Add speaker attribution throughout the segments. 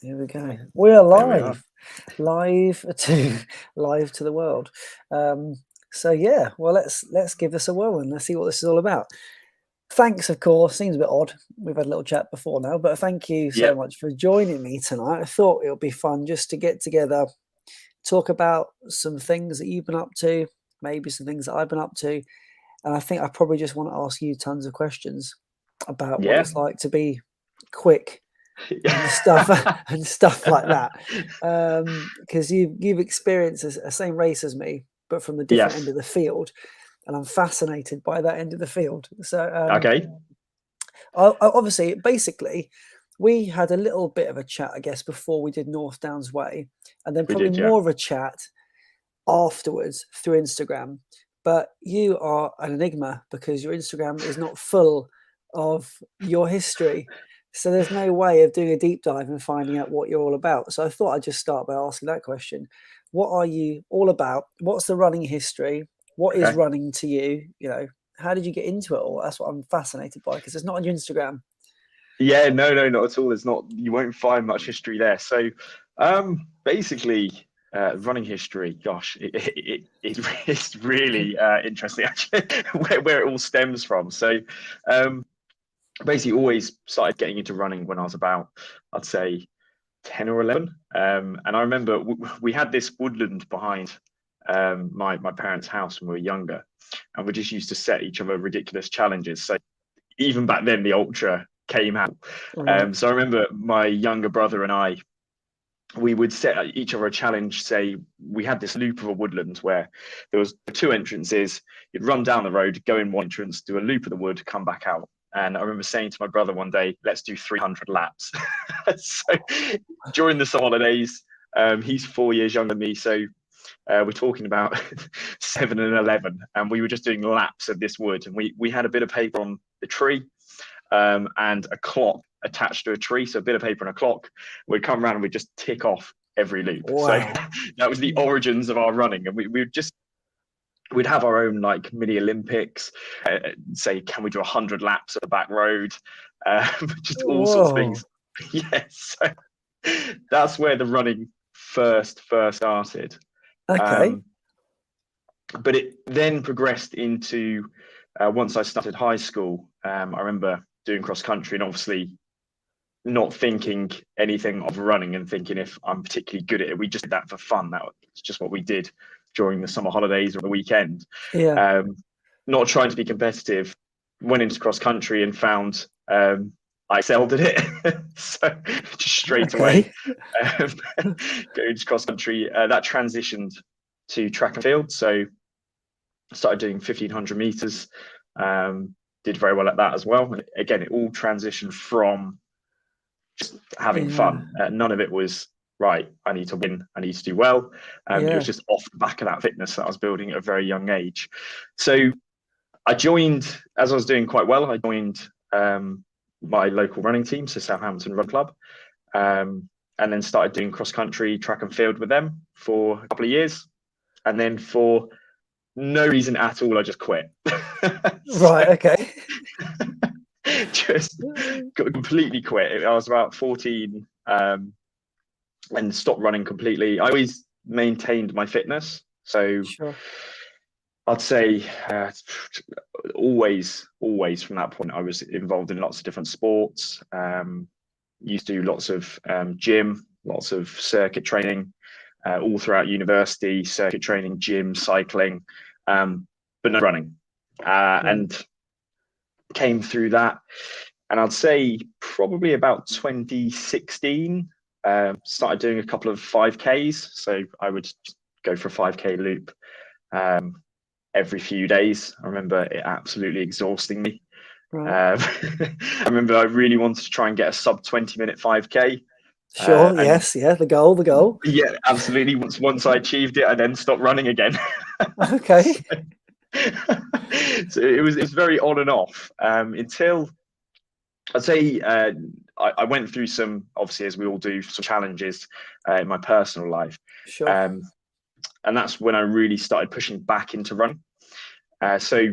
Speaker 1: Here we go. We are
Speaker 2: There we are.
Speaker 1: live to live to the world. So yeah, well let's give this a whirl and let's see what this is all about. Thanks, of course. Seems a bit odd. We've had a little chat before now, but thank you so
Speaker 2: Yep.
Speaker 1: much for joining me tonight. I thought it would be fun just to get together, talk about some things that you've been up to, maybe some things that I've been up to, and I think I probably just want to ask you tons of questions about what
Speaker 2: Yeah.
Speaker 1: it's like to be quick and stuff and stuff like that, because you've experienced the same race as me but from the different end
Speaker 2: Yes.
Speaker 1: of the field, and I'm fascinated by that end of the field. So
Speaker 2: Okay.
Speaker 1: obviously basically we had a little bit of a chat, I guess, before we did North Downs Way, and then
Speaker 2: We
Speaker 1: probably
Speaker 2: did. Yeah.
Speaker 1: more of a chat afterwards through Instagram. But you are an enigma because your Instagram is not full of your history. So there's no way of doing a deep dive and finding out what you're all about. So I thought I'd just start by asking that question. What are you all about? What's the running history? What is
Speaker 2: Okay.
Speaker 1: running to you? How did you get into it all? That's what I'm fascinated by because it's not on your Instagram.
Speaker 2: Yeah. No. No. Not at all. There's not. You won't find much history there. So, basically, running history. Gosh, it's really interesting actually where it all stems from. So, um, basically, always started getting into running when I was about, I'd say, 10 or 11. And I remember we had this woodland behind my parents' house when we were younger, and we just used to set each other ridiculous challenges. So even back then, the ultra came out.
Speaker 1: Right.
Speaker 2: So I remember my younger brother and I, we would set each other a challenge. Say we had this loop of a woodland where there was two entrances. You'd run down the road, go in one entrance, do a loop of the wood, come back out. And I remember saying to my brother one day, let's do 300 laps. So during the summer holidays, he's 4 years younger than me. So we're talking about 7 and 11. And we were just doing laps of this wood. And we had a bit of paper on the tree and a clock attached to a tree. So a bit of paper and a clock. We'd come around and we'd just tick off every loop. So
Speaker 1: Wow.
Speaker 2: that was the origins of our running. And we'd have our own like mini Olympics, say, can we do 100 laps of the back road? Just all sorts of
Speaker 1: Whoa.
Speaker 2: things. Yes. So that's where the running first started.
Speaker 1: Okay.
Speaker 2: Um, but it then progressed into once I started high school. I remember doing cross country and obviously not thinking anything of running and thinking if I'm particularly good at it. We just did that for fun. That was just what we did during the summer holidays or the weekend.
Speaker 1: Yeah.
Speaker 2: Not trying to be competitive. Went into cross country and found I excelled at it. So just straight away
Speaker 1: Okay.
Speaker 2: going to cross country. That transitioned to track and field. So started doing 1500 meters. Did very well at that as well. And again, it all transitioned from just having
Speaker 1: Yeah.
Speaker 2: fun. None of it was right. I need to win. I need to do well. It was
Speaker 1: Yeah.
Speaker 2: just off the back of that fitness that I was building at a very young age. So I joined as I was doing quite well. I joined my local running team, so Southampton Run Club, and then started doing cross country, track and field with them for a couple of years, and then for no reason at all, I just quit.
Speaker 1: Right.
Speaker 2: So
Speaker 1: Okay.
Speaker 2: just completely quit. I was about 14 and stopped running completely. I always maintained my fitness. So
Speaker 1: Sure.
Speaker 2: I'd say always from that point, I was involved in lots of different sports. Used to do lots of gym, lots of circuit training, all throughout university, circuit training, gym, cycling, but no running.
Speaker 1: Right.
Speaker 2: And came through that. And I'd say probably about 2016, started doing a couple of 5Ks. So I would go for a 5K loop every few days. I remember it absolutely exhausting me.
Speaker 1: Right.
Speaker 2: I remember I really wanted to try and get a sub 20-minute 5K.
Speaker 1: Sure.
Speaker 2: And
Speaker 1: Yes. Yeah. The goal. The goal.
Speaker 2: yeah, absolutely. Once I achieved it, I then stopped running again.
Speaker 1: Okay.
Speaker 2: So, so it was very on and off until I'd say I went through some, obviously, as we all do, some challenges in my personal life.
Speaker 1: Sure.
Speaker 2: Um, and that's when I really started pushing back into running. So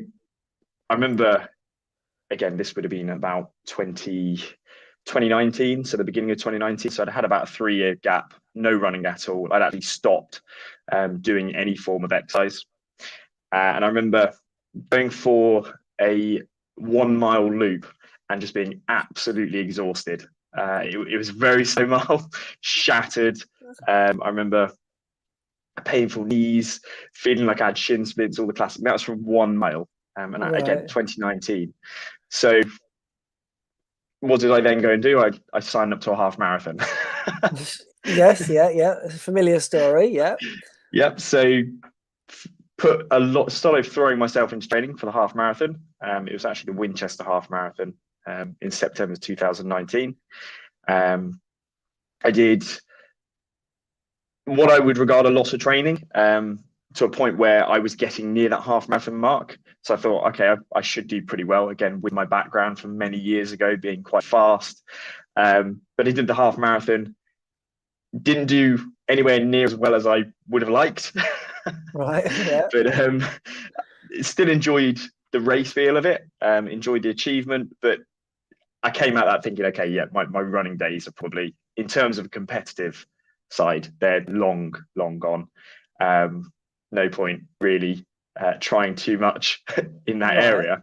Speaker 2: I remember, again, this would have been about 2019, so the beginning of 2019. So I'd had about a 3-year gap, no running at all. I'd actually stopped doing any form of exercise. And I remember going for a 1-mile loop and just being absolutely exhausted. It was very slow mile, shattered. I remember painful knees, feeling like I had shin splints, all the classic. That was from 1 mile. And again, 2019. So what did I then go and do? I signed up to a half marathon.
Speaker 1: Yes, yeah. Familiar story, yeah.
Speaker 2: Yep. So started throwing myself into training for the half marathon. It was actually the Winchester half marathon in September 2019. I did what I would regard a lot of training to a point where I was getting near that half marathon mark. So I thought, okay, I should do pretty well, again, with my background from many years ago, being quite fast. But I did the half marathon, didn't do anywhere near as well as I would have liked.
Speaker 1: Right, yeah.
Speaker 2: But still enjoyed the race feel of it, enjoyed the achievement. But I came out that thinking, okay, yeah, my running days are probably, in terms of competitive side, they're long gone. No point really trying too much in that area.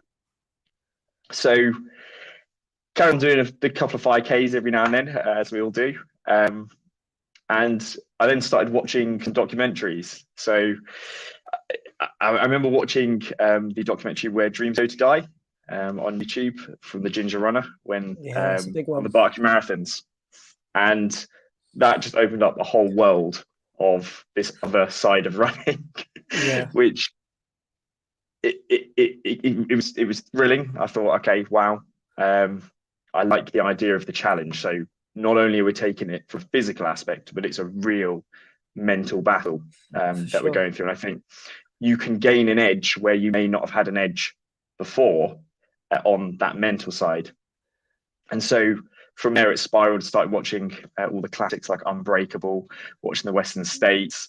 Speaker 2: So carry on doing a couple of 5Ks every now and then, as we all do. And I then started watching some documentaries. So I remember watching the documentary Where Dreams Go to Die on YouTube from the Ginger Runner when
Speaker 1: it's a big one.
Speaker 2: on the Barkley Marathons. And that just opened up a whole world of this other side of running, which it was thrilling. I thought, okay, wow, I like the idea of the challenge. So not only are we taking it from a physical aspect, but it's a real mental battle that we're going through. And I think you can gain an edge where you may not have had an edge before on that mental side. And so from there, it spiraled. Started watching all the classics like Unbreakable, watching the Western States.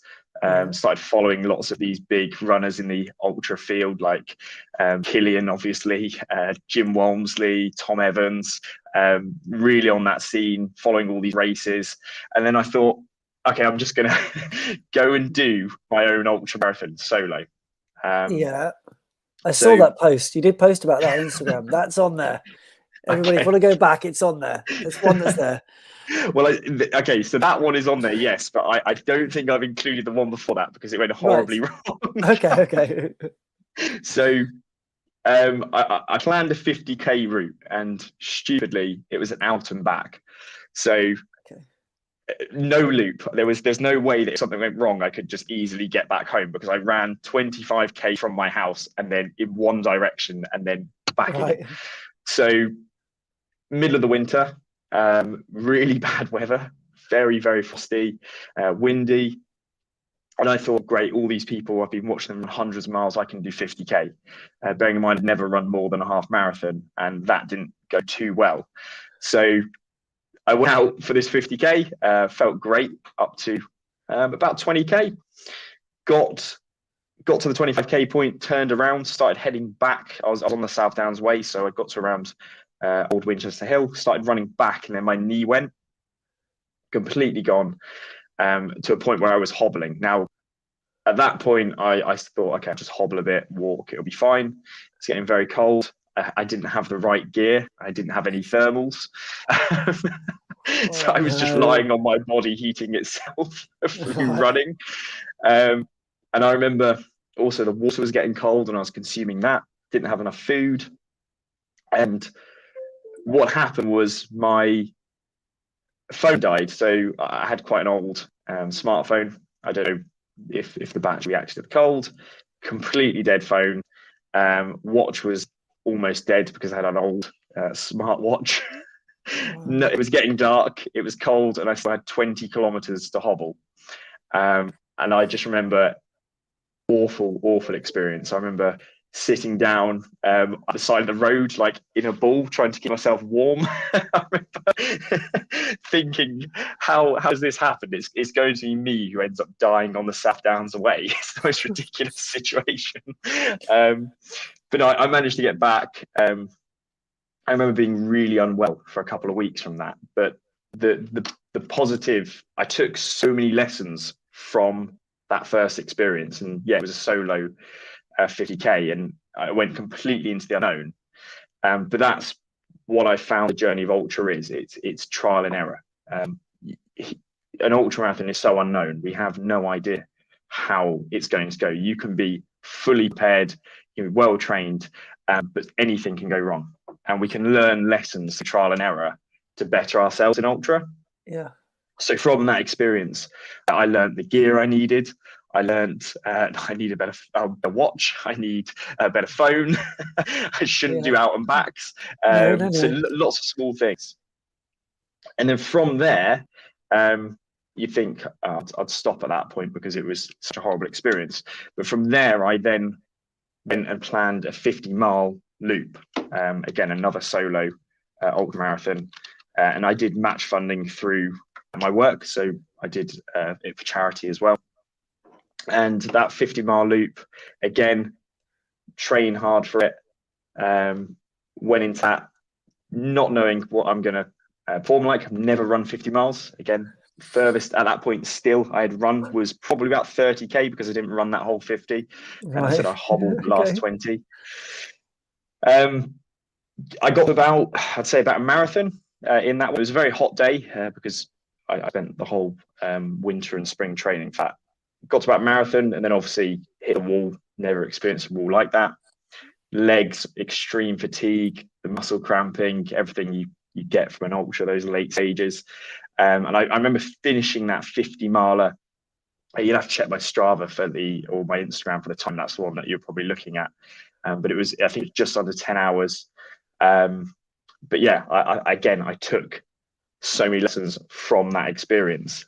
Speaker 2: Started following lots of these big runners in the ultra field, like Killian, obviously, Jim Walmsley, Tom Evans, really on that scene, following all these races. And then I thought, okay, I'm just going to go and do my own ultra marathon solo.
Speaker 1: I saw that post. You did post about that on Instagram. That's on there. Everybody, if you want to go back, it's on there. There's one that's there.
Speaker 2: Well, okay, so that one is on there, yes, but I don't think I've included the one before that because it went horribly wrong.
Speaker 1: Okay.
Speaker 2: So I planned a 50k route, and stupidly, it was an out and back. So no loop. There's no way that if something went wrong, I could just easily get back home because I ran 25k from my house and then in one direction and then back again. So middle of the winter, really bad weather, very, very frosty, windy. And I thought, great, all these people, I've been watching them run hundreds of miles, I can do 50k. Bearing in mind, I'd never run more than a half marathon, and that didn't go too well. So I went out for this 50k, felt great up to about 20k. Got to the 25k point, turned around, started heading back. I was on the South Downs Way, so I got to around Old Winchester Hill, started running back, and then my knee went completely gone to a point where I was hobbling. Now, at that point, I thought, okay, I'll just hobble a bit, walk, it'll be fine. It's getting very cold. I didn't have the right gear. I didn't have any thermals. So I was just lying on my body, heating itself through running. And I remember also the water was getting cold and I was consuming that. Didn't have enough food. And what happened was my phone died. So I had quite an old smartphone. I don't know if the battery reacted to the cold. Completely dead phone. Watch was almost dead because I had an old smartwatch. No, it was getting dark, it was cold, and I still had 20 kilometers to hobble. And I just remember awful experience. I remember sitting down at the side of the road, like in a ball, trying to keep myself warm. I remember thinking, how does this happen? It's going to be me who ends up dying on the South Downs away. It's the most ridiculous situation. But I managed to get back. I remember being really unwell for a couple of weeks from that. But the positive, I took so many lessons from that first experience. And yeah, it was a solo 50K, and I went completely into the unknown. But that's what I found the journey of ultra is. It's trial and error. An ultra marathon is so unknown. We have no idea how it's going to go. You can be fully prepared, you're well trained, but anything can go wrong. And we can learn lessons through trial and error to better ourselves in ultra.
Speaker 1: Yeah.
Speaker 2: So from that experience, I learned the gear I needed. I learned I need a better watch. I need a better phone. I shouldn't do out and backs.
Speaker 1: No.
Speaker 2: So lots of small things. And then from there, you think I'd stop at that point because it was such a horrible experience. But from there, I then went and planned a 50-mile loop. Again, another solo ultra marathon. And I did match funding through my work. So I did it for charity as well. And that 50-mile loop, again, train hard for it. Went into that not knowing what I'm going to perform like. I've never run 50 miles. Again, furthest at that point still I had run was probably about 30K because I didn't run that whole 50. And I said I hobbled the last 20. I got about, I'd say about a marathon in that. It was a very hot day because I spent the whole winter and spring training for that. Got to about marathon and then obviously hit a wall, never experienced a wall like that. Legs, extreme fatigue, the muscle cramping, everything you get from an ultra, those late stages. And I remember finishing that 50 miler. You'll have to check my Strava or my Instagram for the time. That's the one that you're probably looking at. But it was, I think, just under 10 hours. But yeah, I took so many lessons from that experience.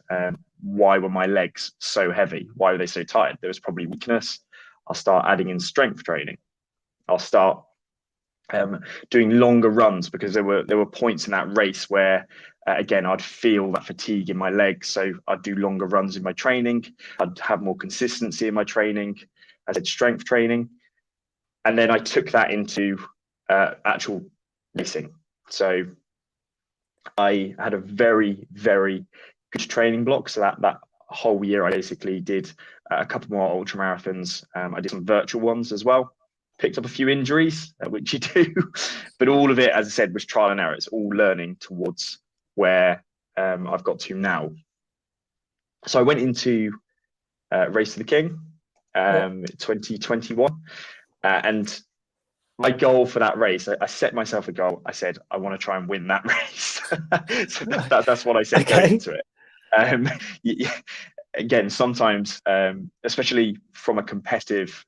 Speaker 2: Why were my legs so heavy? Why were they so tired? There was probably weakness. I'll start adding in strength training. I'll start doing longer runs because there were points in that race where, again, I'd feel that fatigue in my legs. So I'd do longer runs in my training. I'd have more consistency in my training. I did strength training. And then I took that into actual racing. So I had a very, very good training block. So that whole year, I basically did a couple more ultra marathons. I did some virtual ones as well. Picked up a few injuries, which you do, but all of it, as I said, was trial and error. It's all learning towards where I've got to now. So I went into Race to the King 2021, and my goal for that race, I set myself a goal. I said, I want to try and win that race. So that's what I said going into it. Again, sometimes, especially from a competitive,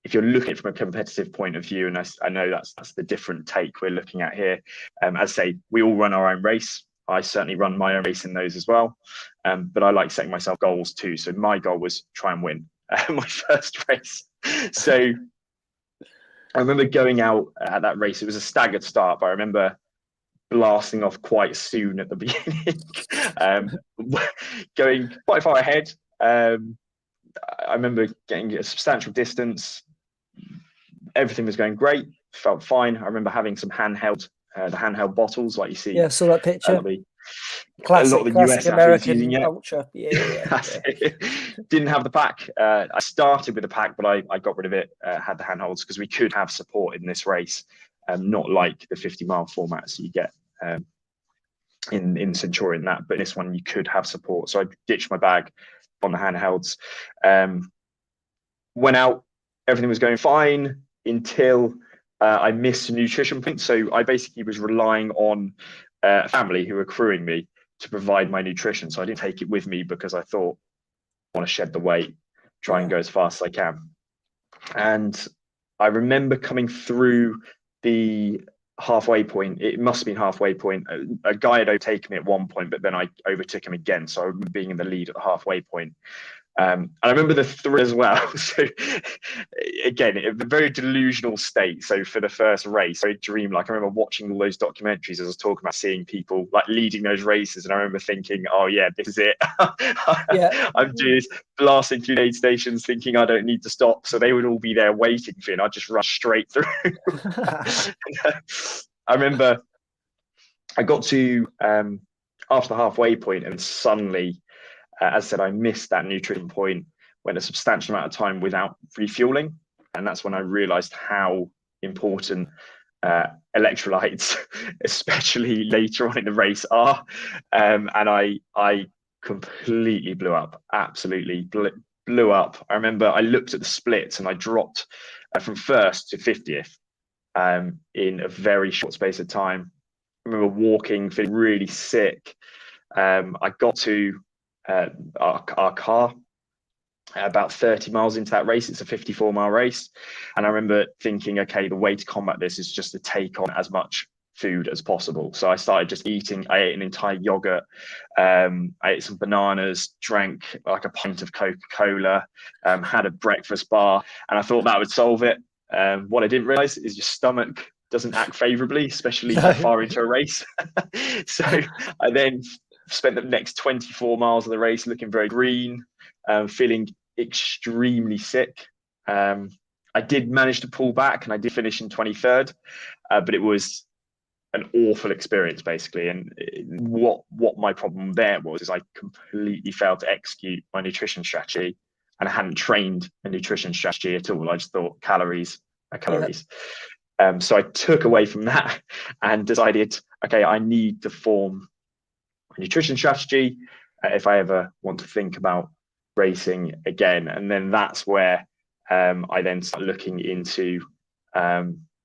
Speaker 2: if you're looking at it from a competitive point of view, and I know that's the different take we're looking at here. As I say, we all run our own race. I certainly run my own race in those as well. But I like setting myself goals too. So my goal was try and win my first race. So I remember going out at that race. It was a staggered start, but I remember blasting off quite soon at the beginning, going quite far ahead. I remember getting a substantial distance. Everything was going great, felt fine. I remember having some the handheld bottles like you see.
Speaker 1: Yeah, saw that picture.
Speaker 2: Classic US
Speaker 1: American
Speaker 2: using it.
Speaker 1: ultra. Yeah.
Speaker 2: Didn't have the pack. I started with the pack, but I got rid of it. Had the handholds because we could have support in this race, not like the 50-mile formats you get in Centurion. But in this one you could have support. So I ditched my bag on the handhelds. Went out, everything was going fine until I missed a nutrition point. So I basically was relying on a family who were crewing me to provide my nutrition. So I didn't take it with me because I thought I want to shed the weight, try and go as fast as I can. And I remember coming through the halfway point. It must have been halfway point. A guy had overtaken me at one point, but then I overtook him again. So I remember being in the lead at the halfway point. And I remember the thrill as well. So again, a very delusional state. So for the first race, very dreamlike. I remember watching all those documentaries as I was talking about seeing people like leading those races. And I remember thinking, oh yeah, this is it. I'm just blasting through aid stations thinking I don't need to stop. So they would all be there waiting for me and I'd just rush straight through. I remember I got to after the halfway point, and suddenly, as I said, I missed that nutrition point, went a substantial amount of time without refueling. And that's when I realized how important electrolytes, especially later on in the race, are. And I completely blew up, absolutely blew up. I remember I looked at the splits and I dropped from first to 50th in a very short space of time. I remember walking, feeling really sick. I got to our car about 30 miles into that race. It's a 54-mile race. And I remember thinking, okay, the way to combat this is just to take on as much food as possible. So I started just eating. I ate an entire yogurt. I ate some bananas, drank like a pint of Coca-Cola, had a breakfast bar, and I thought that would solve it. What I didn't realize is your stomach doesn't act favorably, especially that
Speaker 1: No.
Speaker 2: far into a race. So I then spent the next 24 miles of the race looking very green, feeling extremely sick. I did manage to pull back and I did finish in 23rd, but it was an awful experience basically. And what my problem there was is I completely failed to execute my nutrition strategy, and I hadn't trained a nutrition strategy at all. I just thought calories are
Speaker 1: Yeah.
Speaker 2: calories. So I took away from that and decided, okay, I need to form a nutrition strategy if I ever want to think about racing again. And then that's where I then started looking into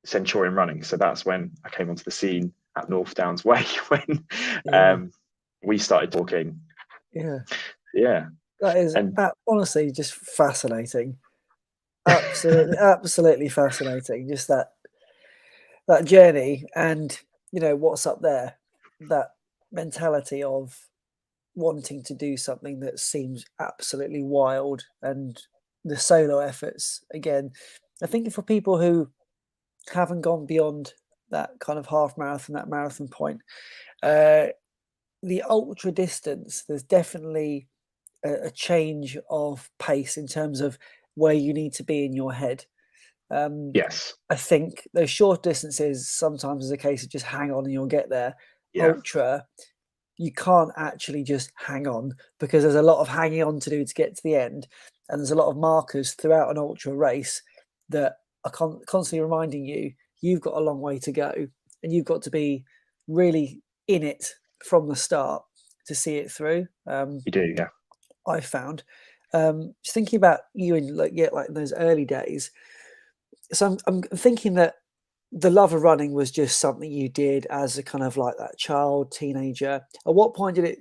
Speaker 2: Centurion running. So that's when I came onto the scene at North Downs Way, when
Speaker 1: Yeah.
Speaker 2: we started talking.
Speaker 1: Yeah.
Speaker 2: Yeah.
Speaker 1: That is
Speaker 2: And
Speaker 1: honestly just fascinating. Absolutely, absolutely fascinating. Just that journey, and what's up there, that mentality of wanting to do something that seems absolutely wild, and the solo efforts again. I think for people who haven't gone beyond that kind of half marathon, that marathon point, the ultra distance, there's definitely a change of pace in terms of where you need to be in your head.
Speaker 2: yes,
Speaker 1: I think those short distances sometimes is a case of just hang on and you'll get there.
Speaker 2: yeah,
Speaker 1: Ultra, you can't actually just hang on, because there's a lot of hanging on to do to get to the end. And there's a lot of markers throughout an ultra race that are constantly reminding you you've got a long way to go, and you've got to be really in it from the start to see it through.
Speaker 2: you do, yeah.
Speaker 1: I found just thinking about you in like in those early days. So I'm thinking that the love of running was just something you did as a kind of like that child, teenager. At what point did it?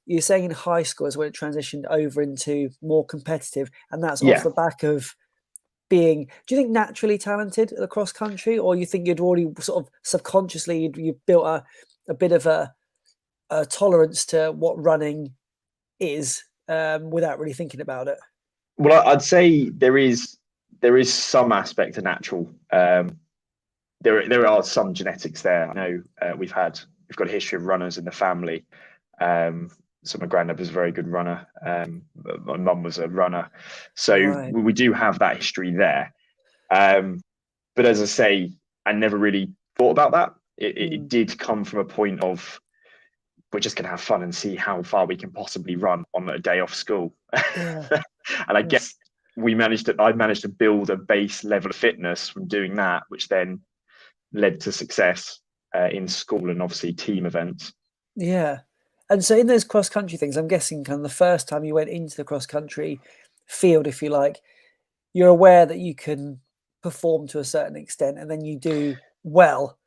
Speaker 1: You're saying in high school is when it transitioned over into more competitive, and that's off
Speaker 2: Yeah.
Speaker 1: the back of being. Do you think naturally talented at the cross country, or you think you'd already sort of subconsciously you built a bit of a tolerance to what running is without really thinking about it?
Speaker 2: Well, I'd say there is some aspect of natural. There are some genetics there. I know we've got a history of runners in the family. So my granddad was a very good runner. My mum was a runner, so
Speaker 1: Right.
Speaker 2: we do have that history there. But as I say, I never really thought about that. It did come from a point of we're just going to have fun and see how far we can possibly run on a day off school.
Speaker 1: Yeah.
Speaker 2: And I
Speaker 1: Yes.
Speaker 2: guess I managed to build a base level of fitness from doing that, which then led to success in school and obviously team events.
Speaker 1: Yeah. And so in those cross country things, I'm guessing kind of the first time you went into the cross country field, if you like, you're aware that you can perform to a certain extent, and then you do well.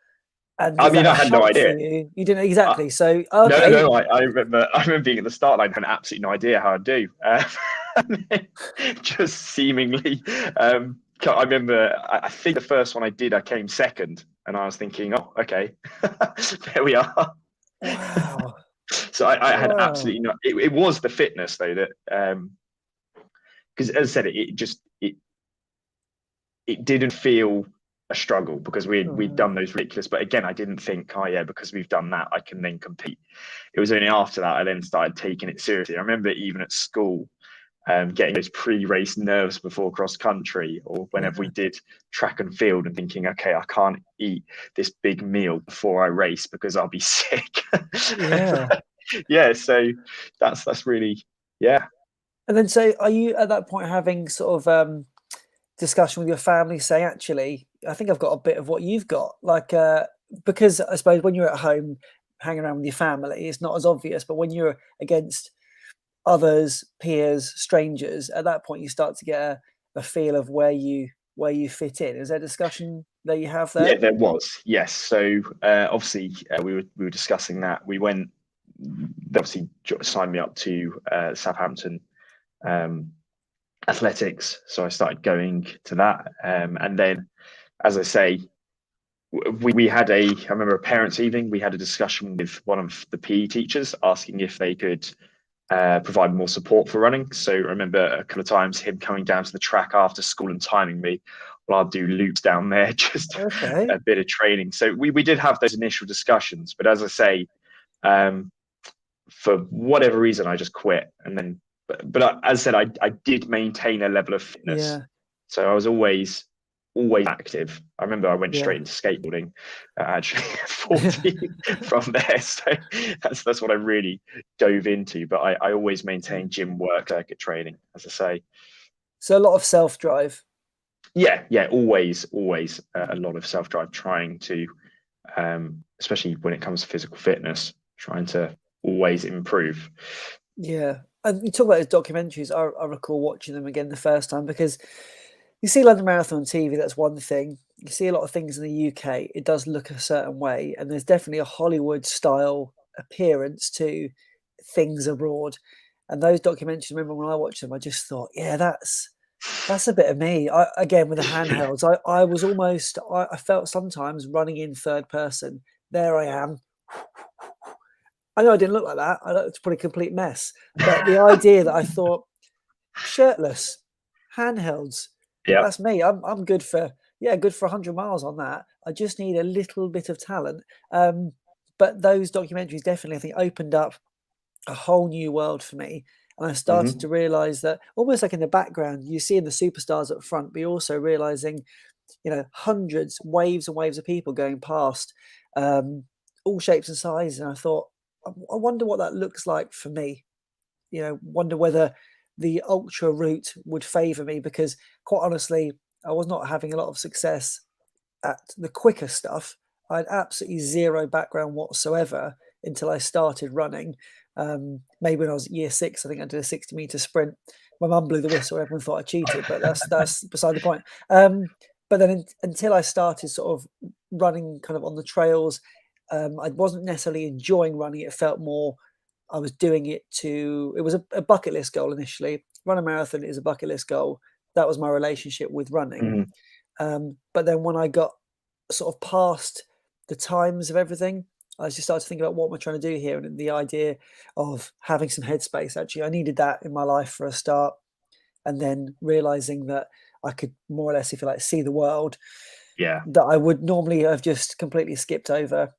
Speaker 1: And
Speaker 2: I
Speaker 1: is
Speaker 2: mean,
Speaker 1: that a
Speaker 2: I had no
Speaker 1: shock for
Speaker 2: idea.
Speaker 1: you? You didn't
Speaker 2: Uh,
Speaker 1: exactly. So
Speaker 2: no,
Speaker 1: okay.
Speaker 2: no, I remember being at the start line, had absolutely no idea how I'd do. Just seemingly, I remember, I think the first one I did, I came second, and I was thinking, oh, okay, there we are.
Speaker 1: Wow.
Speaker 2: So I had
Speaker 1: Wow.
Speaker 2: absolutely no. It was the fitness though that, because as I said, it didn't feel a struggle because we'd
Speaker 1: Right.
Speaker 2: done those ridiculous. But again, I didn't think, oh yeah, because we've done that, I can then compete. It was only after that I then started taking it seriously. I remember even at school, getting those pre-race nerves before cross country, or whenever we
Speaker 1: Yeah.
Speaker 2: did track and field, and thinking, okay, I can't eat this big meal before I race because I'll be sick.
Speaker 1: Yeah.
Speaker 2: Yeah, so that's really, yeah.
Speaker 1: And then, so are you at that point having sort of discussion with your family, saying, actually, I think I've got a bit of what you've got, like, because I suppose when you're at home hanging around with your family, it's not as obvious, but when you're against others, peers, strangers, at that point you start to get a feel of where you fit in. Is there a discussion that you have
Speaker 2: Yeah,
Speaker 1: there?
Speaker 2: there was. Yes. So obviously we were discussing that. We went. They obviously signed me up to Southampton um, athletics, so I started going to that. And then, as I say, we had I remember a parents' evening. We had a discussion with one of the PE teachers asking if they could provide more support for running. So I remember a couple of times him coming down to the track after school and timing me. Well, I'll do loops down there, just
Speaker 1: Okay.
Speaker 2: a bit of training. So we did have those initial discussions, but as I say, um, for whatever reason, I just quit. And then, as I said, I did maintain a level of fitness,
Speaker 1: Yeah.
Speaker 2: so I was always active. I remember I went straight
Speaker 1: Yeah.
Speaker 2: into skateboarding actually at 14 from there. So that's what I really dove into. But I always
Speaker 1: Yeah.
Speaker 2: maintained gym work, circuit training, as I say.
Speaker 1: So a lot of self-drive.
Speaker 2: Yeah, always a lot of self drive, trying to, especially when it comes to physical fitness, trying to always improve.
Speaker 1: Yeah. And you talk about those documentaries. I recall watching them again the first time, because you see London Marathon on TV, that's one thing. You see a lot of things in the UK, it does look a certain way, and there's definitely a Hollywood style appearance to things abroad. And those documentaries, remember when I watched them, I just thought, yeah, that's a bit of me. Again, with the handhelds, I was almost, I felt sometimes running in third person. There I am. I know I didn't look like that. I looked probably a complete mess. But the idea that I thought, shirtless, handhelds,
Speaker 2: Yeah.
Speaker 1: that's me. I'm good for, yeah, good for 100 miles on that. I just need a little bit of talent. But those documentaries definitely, I think, opened up a whole new world for me. And I started to
Speaker 2: Hmm.
Speaker 1: realize that, almost like in the background, you see the superstars up front, but you're also realizing, hundreds, waves and waves of people going past, all shapes and sizes. And I thought, I wonder what that looks like for me. Wonder whether the ultra route would favor me, because quite honestly, I was not having a lot of success at the quicker stuff. I had absolutely zero background whatsoever until I started running. Maybe when I was year six, I think I did a 60-meter sprint. My mum blew the whistle. Everyone thought I cheated, but that's beside the point. But then until I started sort of running kind of on the trails, I wasn't necessarily enjoying running. It felt more I was doing it it was a bucket list goal initially. Run a marathon is a bucket list goal. That was my relationship with running.
Speaker 2: Hmm.
Speaker 1: But then when I got sort of past the times of everything, I just started to think about what am I trying to do here, and the idea of having some headspace. Actually, I needed that in my life for a start, and then realizing that I could more or less, if you like, see the world
Speaker 2: Yeah.
Speaker 1: that I would normally have just completely skipped over.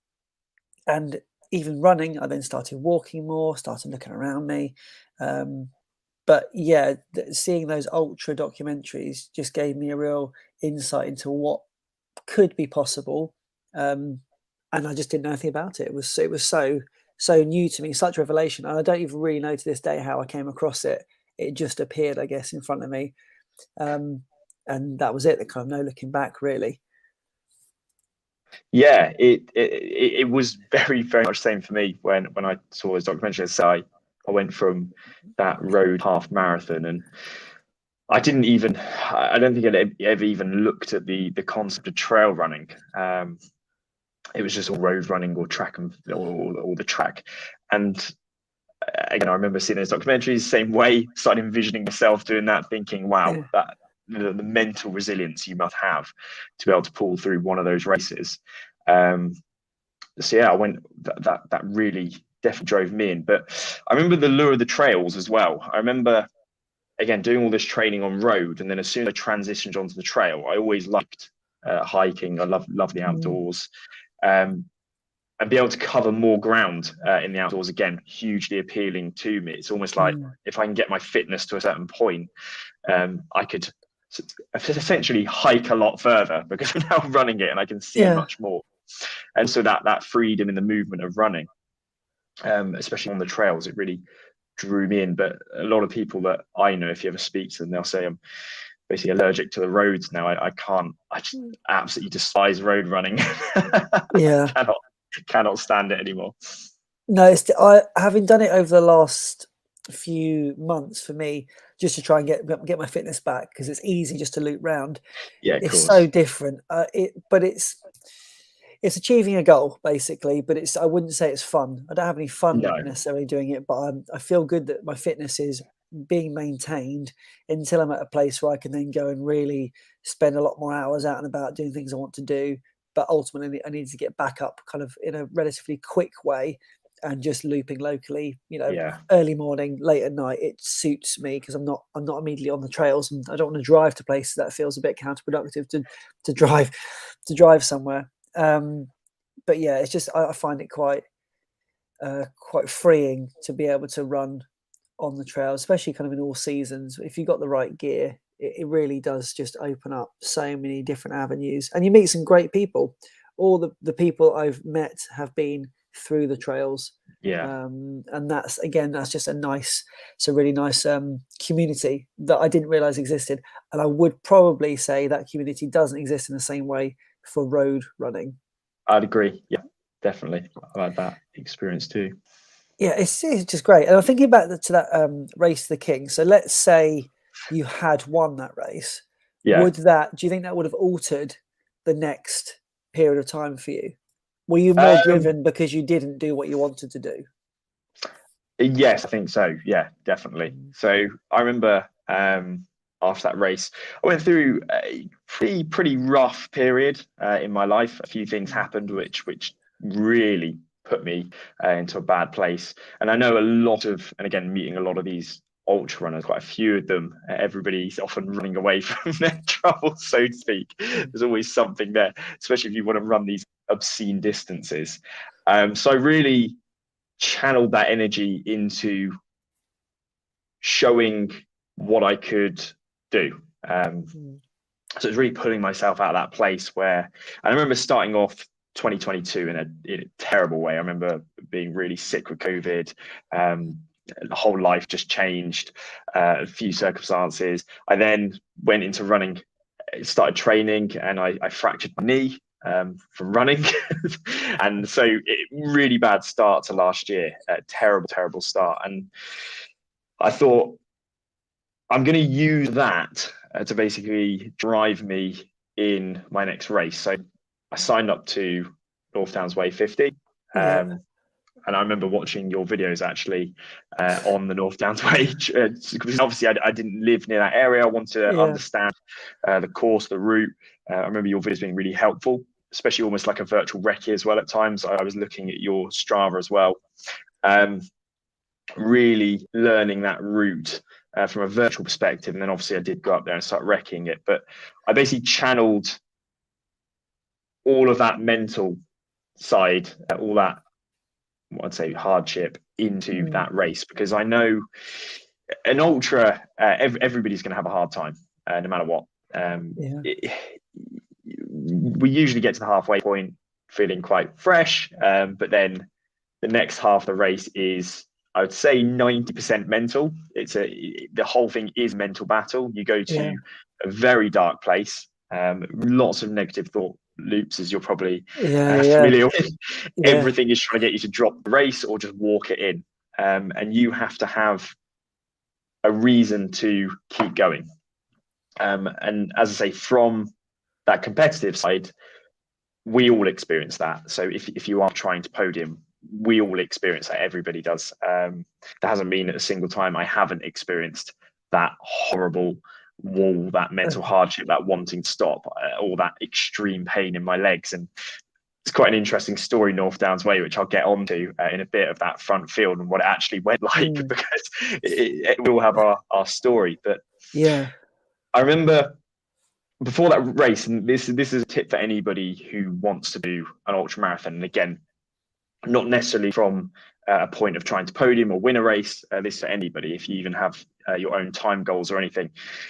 Speaker 1: And even running, I then started walking more, started looking around me. Um, but yeah, seeing those ultra documentaries just gave me a real insight into what could be possible, and I just didn't know anything about it. It was so new to me, such revelation, and I don't even really know to this day how I came across it. It just appeared, I guess, in front of me, um, and that was it. The kind of no looking back, really.
Speaker 2: Yeah, it was very much the same for me when I saw his documentary. So I went from that road half marathon, and I don't think I'd ever even looked at the concept of trail running. It was just all road running or track or the track. And again, I remember seeing those documentaries, same way, started envisioning myself doing that, thinking, wow,
Speaker 1: Yeah,
Speaker 2: that the mental resilience you must have to be able to pull through one of those races. Um, so yeah, I went that really definitely drove me in. But I remember the lure of the trails as well. I remember again doing all this training on road, and then as soon as I transitioned onto the trail, I always liked hiking. I love the
Speaker 1: mm,
Speaker 2: outdoors. Um, and be able to cover more ground in the outdoors, again, hugely appealing to me. It's almost like if I can get my fitness to a certain point, I could essentially hike a lot further because I'm now running it and I can see
Speaker 1: Yeah.
Speaker 2: much more. And so that freedom in the movement of running, especially on the trails, it really drew me in. But a lot of people that I know, if you ever speak to them, they'll say I'm basically allergic to the roads now. I can't. I just absolutely despise road running.
Speaker 1: Yeah.
Speaker 2: cannot stand it anymore.
Speaker 1: No, I having done it over the last few months for me, just to try and get my fitness back, because it's easy just to loop round.
Speaker 2: Yeah, of
Speaker 1: It's so
Speaker 2: course.
Speaker 1: different. But it's achieving a goal basically. But I wouldn't say it's fun. I don't have any fun
Speaker 2: No.
Speaker 1: necessarily doing it, but I feel good that my fitness is being maintained until I'm at a place where I can then go and really spend a lot more hours out and about doing things I want to do. But ultimately, I need to get back up kind of in a relatively quick way and just looping locally,
Speaker 2: Yeah.
Speaker 1: early morning, late at night. It suits me because I'm not immediately on the trails, and I don't want to drive to places that feels a bit counterproductive to drive somewhere. But yeah, it's just I find it quite freeing to be able to run on the trail, especially kind of in all seasons. If you've got the right gear, it really does just open up so many different avenues, and you meet some great people. All the people I've met have been through the trails,
Speaker 2: Yeah.
Speaker 1: and that's just it's a really nice community that I didn't realize existed. And I would probably say that community doesn't exist in the same way for road running.
Speaker 2: I'd agree. Yeah, definitely. I had that experience too.
Speaker 1: Yeah, it's just great. And I'm thinking back to that race to the King. So let's say you had won that race.
Speaker 2: Yeah.
Speaker 1: Do you think that would have altered the next period of time for you? Were you more
Speaker 2: Um,
Speaker 1: driven because you didn't do what you wanted to do?
Speaker 2: yes, I think so. Yeah, definitely.
Speaker 1: Mm.
Speaker 2: So I remember after that race, I went through a pretty rough period in my life. A few things
Speaker 1: Mm.
Speaker 2: happened which really put me into a bad place. And I know a lot of, and again, meeting a lot of these ultra runners, quite a few of them, everybody's often running away from their troubles, so to speak.
Speaker 1: Mm.
Speaker 2: There's always something there, especially if you want to run these obscene distances. So I really channeled that energy into showing what I could do.
Speaker 1: Mm.
Speaker 2: So it's really putting myself out of that place where I remember starting off 2022 in a terrible way. I remember being really sick with COVID. The whole life just changed, a few circumstances. I then went into running, started training, and I fractured my knee from running. And so really bad start to last year, terrible start. And I thought, I'm going to use that to basically drive me in my next race. So I signed up to North Downs Way 50.
Speaker 1: Yeah,
Speaker 2: And I remember watching your videos actually on the North Downs Way, because obviously I didn't live near that area. I wanted to
Speaker 1: yeah,
Speaker 2: understand the course, the route. I remember your videos being really helpful, especially almost like a virtual recce as well at times. I was looking at your Strava as well. Really learning that route from a virtual perspective. And then obviously I did go up there and start wrecking it. But I basically channeled all of that mental side, all that, what I'd say, hardship into
Speaker 1: mm,
Speaker 2: that race, because I know an ultra, everybody's going to have a hard time, no matter what.
Speaker 1: yeah,
Speaker 2: We usually get to the halfway point feeling quite fresh, but then the next half of the race is, I would say, 90% mental. The whole thing is mental battle. You go
Speaker 1: yeah,
Speaker 2: to a very dark place, lots of negative thought loops, as you're probably
Speaker 1: yeah, yeah,
Speaker 2: familiar with.
Speaker 1: yeah,
Speaker 2: Everything is trying to get you to drop the race or just walk it in, and you have to have a reason to keep going. And as I say, from that competitive side, we all experience that. So if you are trying to podium, we all experience that. Everybody does. There hasn't been a single time I haven't experienced that horrible wall, that mental hardship, that wanting to stop, all that extreme pain in my legs. And it's quite an interesting story, North Downs Way, which I'll get onto in a bit, of that front field and what it actually went like,
Speaker 1: mm,
Speaker 2: because we all have our story. But
Speaker 1: yeah,
Speaker 2: I remember before that race, and this is a tip for anybody who wants to do an ultra marathon. And again, not necessarily from a point of trying to podium or win a race. This is for anybody. If you even have your own time goals or anything,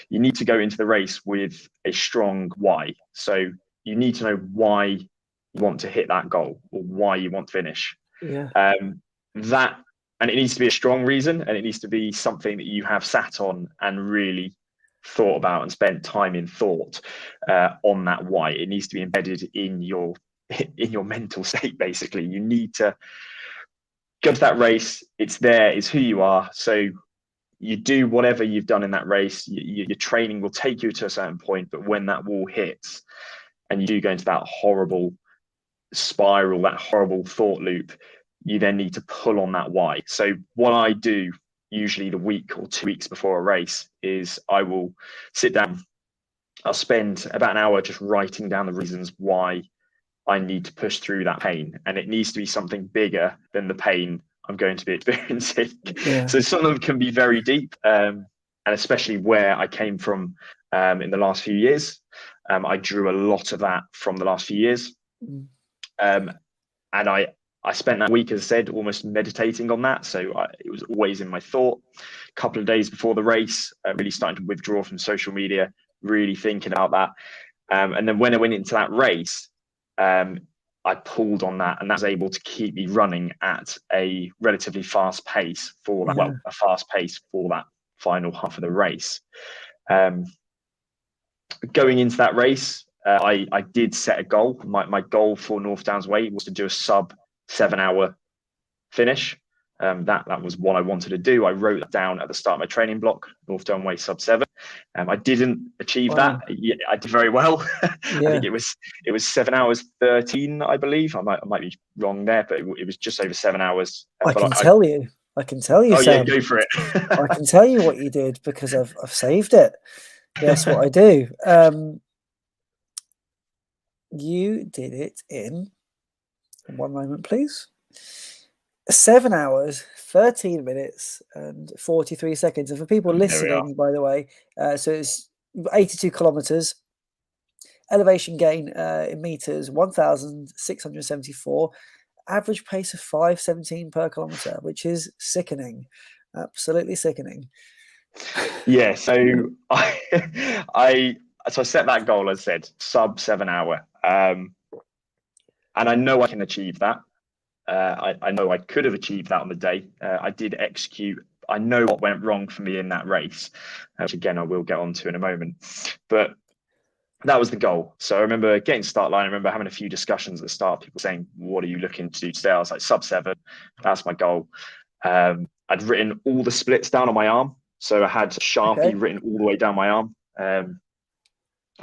Speaker 2: you need to go into the race with a strong why. So you need to know why you want to hit that goal or why you want to finish.
Speaker 1: Yeah.
Speaker 2: That, and it needs to be a strong reason, and it needs to be something that you have sat on and really thought about and spent time in thought on that why. It needs to be embedded in your mental state. Basically, you need to go to that race. It's there, it's who you are. So you do whatever you've done in that race. Your training will take you to a certain point, but when that wall hits and you do go into that horrible spiral, that horrible thought loop, you then need to pull on that why. So what I do usually the week or 2 weeks before a race is I will sit down. I'll spend about an hour just writing down the reasons why I need to push through that pain, and it needs to be something bigger than the pain I'm going to be experiencing.
Speaker 1: Yeah.
Speaker 2: So some of them can be very deep, and especially where I came from in the last few years. I drew a lot of that from the last few years. And I spent that week, as I said, almost meditating on that. So it was always in my thought. A couple of days before the race, really starting to withdraw from social media, really thinking about that. And then when I went into that race, I pulled on that, and that was able to keep me running at a relatively fast pace for that. Well, a fast pace for that final half of the race. Going into that race, I did set a goal. My goal for North Downs Way was to do a sub 7-hour finish. That was what I wanted to do. I wrote that down at the start of my training block, North Downs Way sub 7. I didn't achieve that. I did very well.
Speaker 1: Yeah.
Speaker 2: I think it was 7 hours 13, I believe. I might be wrong there, but it was just over 7 hours.
Speaker 1: I can tell you,
Speaker 2: Oh
Speaker 1: Sam.
Speaker 2: yeah, go for it.
Speaker 1: I can tell you what you did because I've saved it. Guess what I do? You did it in, one moment, please. 7 hours, 13 minutes, and 43 seconds. And for people listening, by the way, so it's 82 kilometers. Elevation gain in meters, 1,674. Average pace of 5:17 per kilometer, which is sickening. Absolutely sickening.
Speaker 2: Yeah, so I set that goal, as I said, sub 7 hour. And I know I can achieve that. I know I could have achieved that on the day. I did execute. I know what went wrong for me in that race, which again I will get onto in a moment. But that was the goal. So I remember getting to start line. I remember having a few discussions at the start. People saying, "What are you looking to do today?" I was like, "Sub 7. That's my goal." I'd written all the splits down on my arm, so I had Sharpie written all the way down my arm.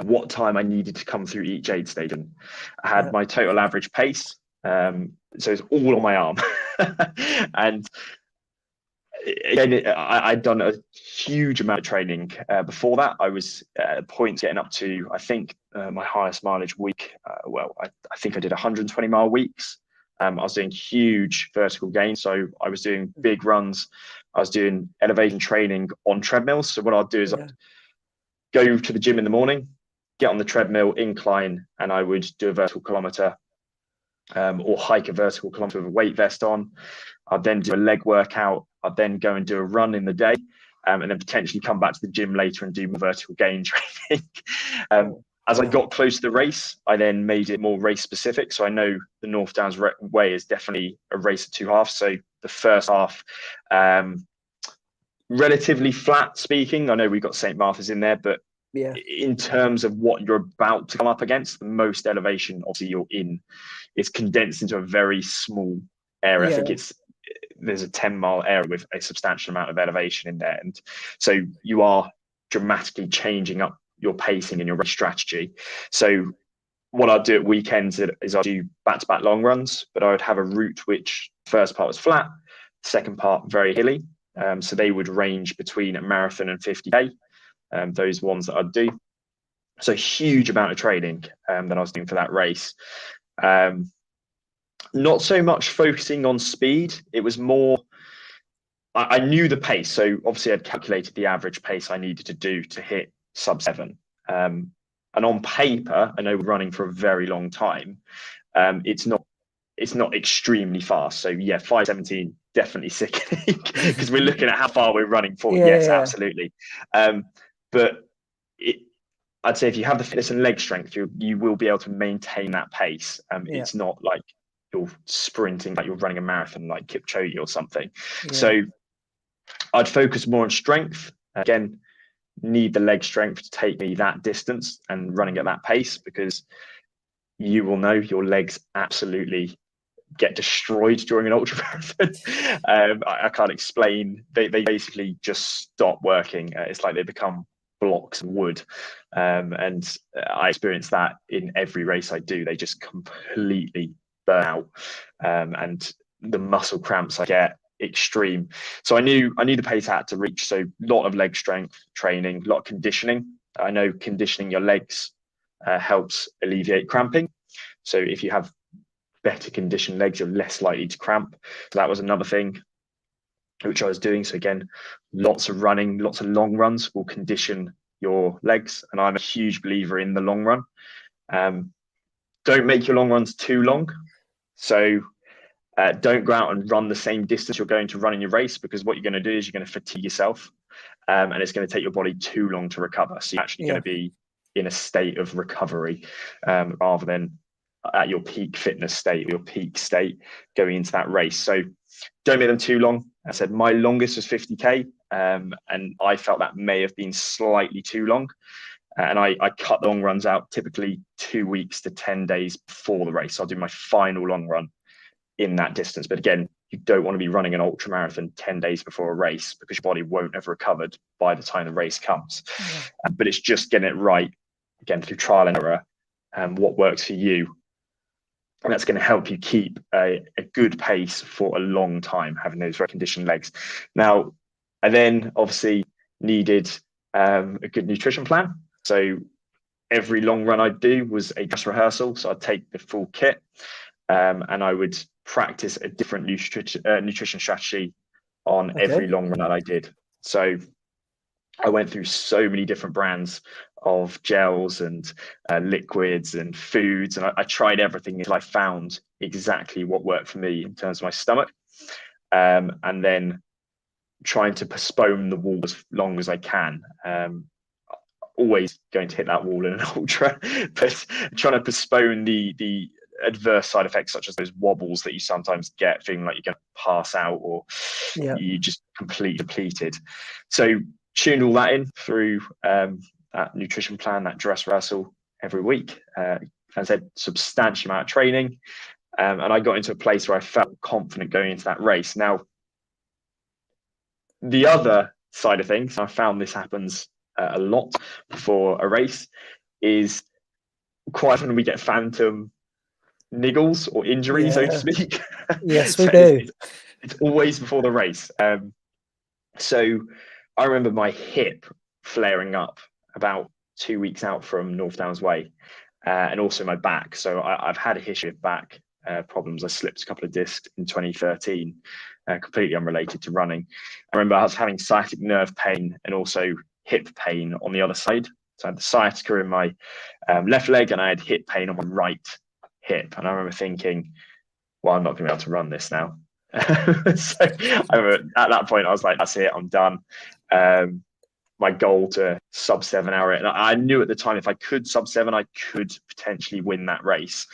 Speaker 2: What time I needed to come through each aid station. I had my total average pace. So it's all on my arm. And again, I'd done a huge amount of training before that. I was at points getting up to, I think, my highest mileage week. I think I did 120-mile weeks. I was doing huge vertical gains. So I was doing big runs. I was doing elevation training on treadmills. So what I'd do is I'd go to the gym in the morning, get on the treadmill, incline, and I would do a vertical kilometer or hike a vertical kilometer with a weight vest on. I'd then do a leg workout. I'd then go and do a run in the day, and then potentially come back to the gym later and do more vertical gain training. As I got close to the race, I then made it more race specific. So I know the North Downs Way is definitely a race of 2 halves. So the first half, relatively flat speaking. I know we've got St. Martha's in there, but in terms of what you're about to come up against, the most elevation obviously you're in, it's condensed into a very small area. I think there's a 10-mile area with a substantial amount of elevation in there, and so you are dramatically changing up your pacing and your race strategy. So what I'd do at weekends is I'd do back-to-back long runs, but I would have a route which first part was flat, second part very hilly. So they would range between a marathon and 50K. Those ones that I'd do. So huge amount of training that I was doing for that race. Not so much focusing on speed. It was more, I knew the pace. So obviously I'd calculated the average pace I needed to do to hit sub 7. And on paper, I know we're running for a very long time. It's not it's not extremely fast. So yeah, 5:17 definitely sickening because we're looking at how far we're running forward.
Speaker 1: Yeah,
Speaker 2: Yes,
Speaker 1: yeah,
Speaker 2: absolutely. But it, I'd say if you have the fitness and leg strength, you will be able to maintain that pace.
Speaker 1: yeah,
Speaker 2: It's not like you're sprinting, like you're running a marathon like Kipchoge or something.
Speaker 1: yeah,
Speaker 2: So I'd focus more on strength. Again, need the leg strength to take me that distance and running at that pace, because you will know your legs absolutely get destroyed during an ultra marathon. I can't explain. They basically just stop working. It's like they become blocks of wood. And I experience that in every race I do. They just completely burn out. And the muscle cramps I get, extreme. So I knew the pace I had to reach. So a lot of leg strength training, a lot of conditioning. I know conditioning your legs helps alleviate cramping. So if you have better conditioned legs, you're less likely to cramp. So that was another thing which I was doing. So again, lots of running, lots of long runs will condition your legs, and I'm a huge believer in the long run. Don't make your long runs too long. So don't go out and run the same distance you're going to run in your race, because what you're going to do is you're going to fatigue yourself, and it's going to take your body too long to recover. So you're actually going
Speaker 1: yeah,
Speaker 2: to be in a state of recovery, rather than at your peak fitness state, or your peak state going into that race. So don't make them too long. I said my longest was 50k, and I felt that may have been slightly too long. And I cut the long runs out typically 2 weeks to 10 days before the race. So I'll do my final long run in that distance. But again, you don't want to be running an ultra marathon 10 days before a race, because your body won't have recovered by the time the race comes.
Speaker 1: yeah,
Speaker 2: But it's just getting it right, again, through trial and error, and what works for you. And that's going to help you keep a good pace for a long time, having those very conditioned legs. Now, I then obviously needed a good nutrition plan. So every long run I'd do was a dress rehearsal. So I'd take the full kit, and I would practice a different nutrition strategy on every
Speaker 1: okay,
Speaker 2: long run that I did. So I went through so many different brands of gels and liquids and foods, and I tried everything until I found exactly what worked for me in terms of my stomach, and then trying to postpone the wall as long as I can. Always going to hit that wall in an ultra, but trying to postpone the adverse side effects, such as those wobbles that you sometimes get, feeling like you're going to pass out, or
Speaker 1: yeah,
Speaker 2: you just completely depleted. So tuned all that in through that nutrition plan, that dress rehearsal every week. As I said, substantial amount of training, and I got into a place where I felt confident going into that race. Now, the other side of things, I found this happens a lot before a race, is quite often we get phantom niggles or injuries, so to
Speaker 1: yeah.
Speaker 2: speak.
Speaker 1: Yes, we
Speaker 2: So
Speaker 1: do.
Speaker 2: it's always before the race. So I remember my hip flaring up about 2 weeks out from North Downs Way, and also my back. So I've had a history of back problems. I slipped a couple of discs in 2013, completely unrelated to running. I remember I was having sciatic nerve pain and also hip pain on the other side. So I had the sciatica in my left leg, and I had hip pain on my right hip. And I remember thinking, well, I'm not going to be able to run this now. So I remember at that point, I was like, that's it, I'm done. My goal to sub 7 hour. And I knew at the time, if I could sub 7, I could potentially win that race.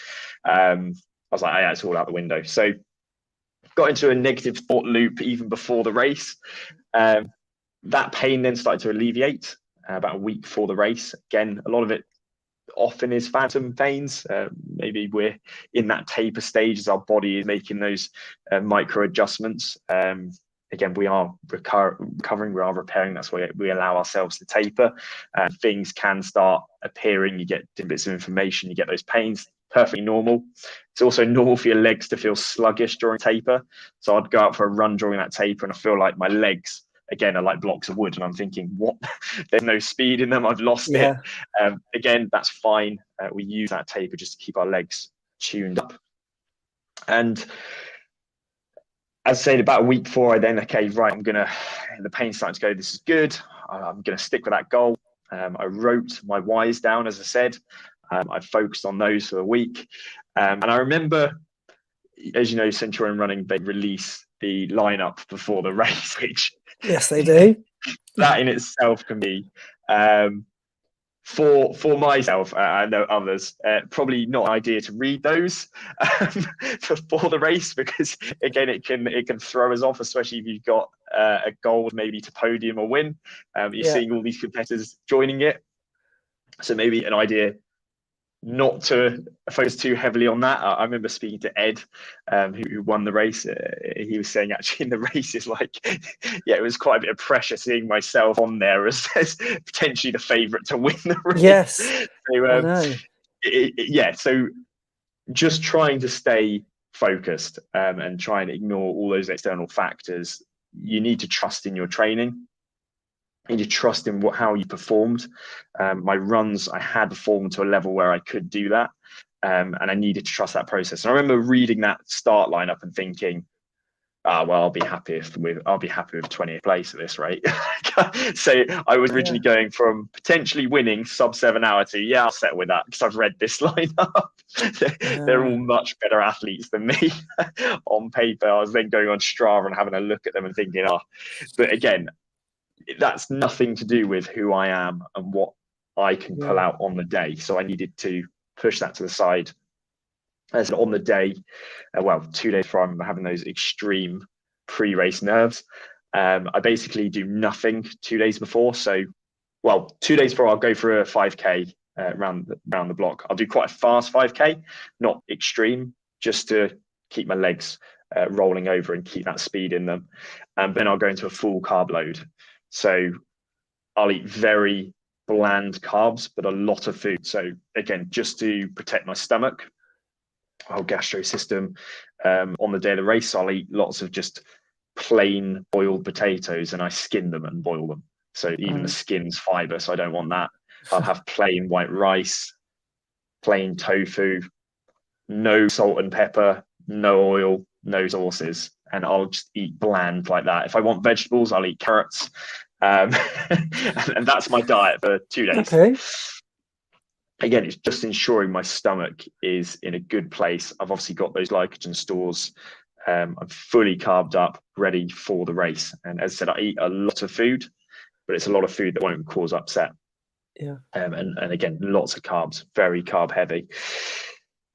Speaker 2: I was like, yeah, it's all out the window. So got into a negative thought loop even before the race. That pain then started to alleviate about a week before the race. Again, a lot of it often is phantom pains. Maybe we're in that taper stage as our body is making those micro adjustments. Again, we are recovering, we are repairing. That's why we allow ourselves to taper. Things can start appearing. You get bits of information, you get those pains. Perfectly normal. It's also normal for your legs to feel sluggish during taper. So I'd go out for a run during that taper, and I feel like my legs again are like blocks of wood, and I'm thinking, what? There's no speed in them. I've lost it.
Speaker 1: Yeah,
Speaker 2: Again, that's fine. We use that taper just to keep our legs tuned up. And as I said, about a week before, I then, okay, right, the pain's starting to go, this is good. I'm going to stick with that goal. I wrote my whys down, as I said. I focused on those for a week. And I remember as you know, Centurion Running, they release the lineup before the race, which
Speaker 1: Yes, they do.
Speaker 2: that in itself can be for myself, I know others, probably not an idea to read those before the race, because again, it can throw us off, especially if you've got a goal maybe to podium or win. You're seeing all these competitors joining it, so maybe an idea not to focus too heavily on that. I remember speaking to Ed, who won the race. He was saying actually in the race is like, yeah, it was quite a bit of pressure seeing myself on there as potentially the favourite to win the race.
Speaker 1: Yes,
Speaker 2: So,
Speaker 1: I know.
Speaker 2: yeah, so just trying to stay focused and try and ignore all those external factors. You need to trust in your training. You need to trust in how you performed. My runs, I had performed to a level where I could do that, and I needed to trust that process. And I remember reading that start lineup and thinking, well, I'll be happy with 20th place at this rate. So I was originally going from potentially winning sub 7 hour to, yeah, I'll settle with that because I've read this lineup. They're all much better athletes than me on paper. I was then going on Strava and having a look at them and thinking, but again, that's nothing to do with who I am and what I can pull out on the day. So I needed to push that to the side. As on the day, 2 days before, I'm having those extreme pre-race nerves. I basically do nothing 2 days before. So, 2 days before, I'll go for a 5K around the block. I'll do quite a fast 5K, not extreme, just to keep my legs rolling over and keep that speed in them. And then I'll go into a full carb load. So I'll eat very bland carbs, but a lot of food. So again, just to protect my stomach, whole gastro system. On the day of the race, I'll eat lots of just plain boiled potatoes, and I skin them and boil them. So even the skin's fiber, so I don't want that. I'll have plain white rice, plain tofu, no salt and pepper, no oil, no sauces, and I'll just eat bland like that. If I want vegetables, I'll eat carrots. And that's my diet for 2 days.
Speaker 1: Okay.
Speaker 2: Again, it's just ensuring my stomach is in a good place. I've obviously got those glycogen stores. I'm fully carved up, ready for the race. And as I said, I eat a lot of food, but it's a lot of food that won't cause upset.
Speaker 1: Yeah.
Speaker 2: And again, lots of carbs, very carb heavy.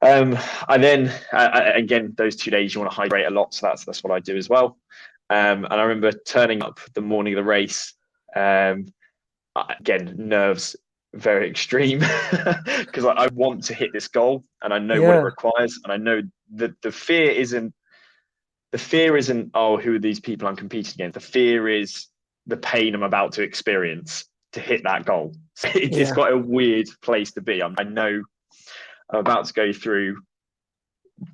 Speaker 2: I then, again, those 2 days you want to hydrate a lot. So that's what I do as well. And I remember turning up the morning of the race. Again, nerves very extreme because I want to hit this goal and I know what it requires. And I know that the fear isn't, oh, who are these people I'm competing against? The fear is the pain I'm about to experience to hit that goal. It's quite a weird place to be. I know I'm about to go through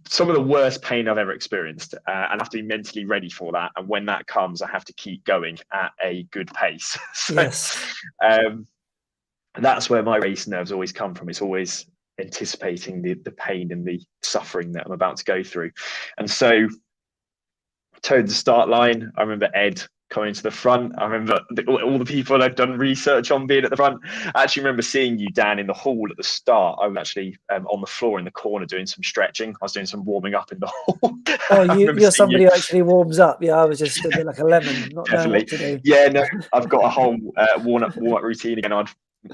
Speaker 2: some of the worst pain I've ever experienced, and I have to be mentally ready for that. And when that comes, I have to keep going at a good pace. So, that's where my race nerves always come from. It's always anticipating the pain and the suffering that I'm about to go through. And so, towed the start line. I remember Ed coming to the front. I remember all the people I'd done research on being at the front. I actually remember seeing you, Dan, in the hall at the start. I was actually on the floor in the corner doing some stretching. I was doing some warming up in the hall.
Speaker 1: Oh, you're somebody who actually warms up. Yeah, I was just stood there like a lemon, not knowing what to do.
Speaker 2: Yeah, no, I've got a whole warm-up routine again. I'd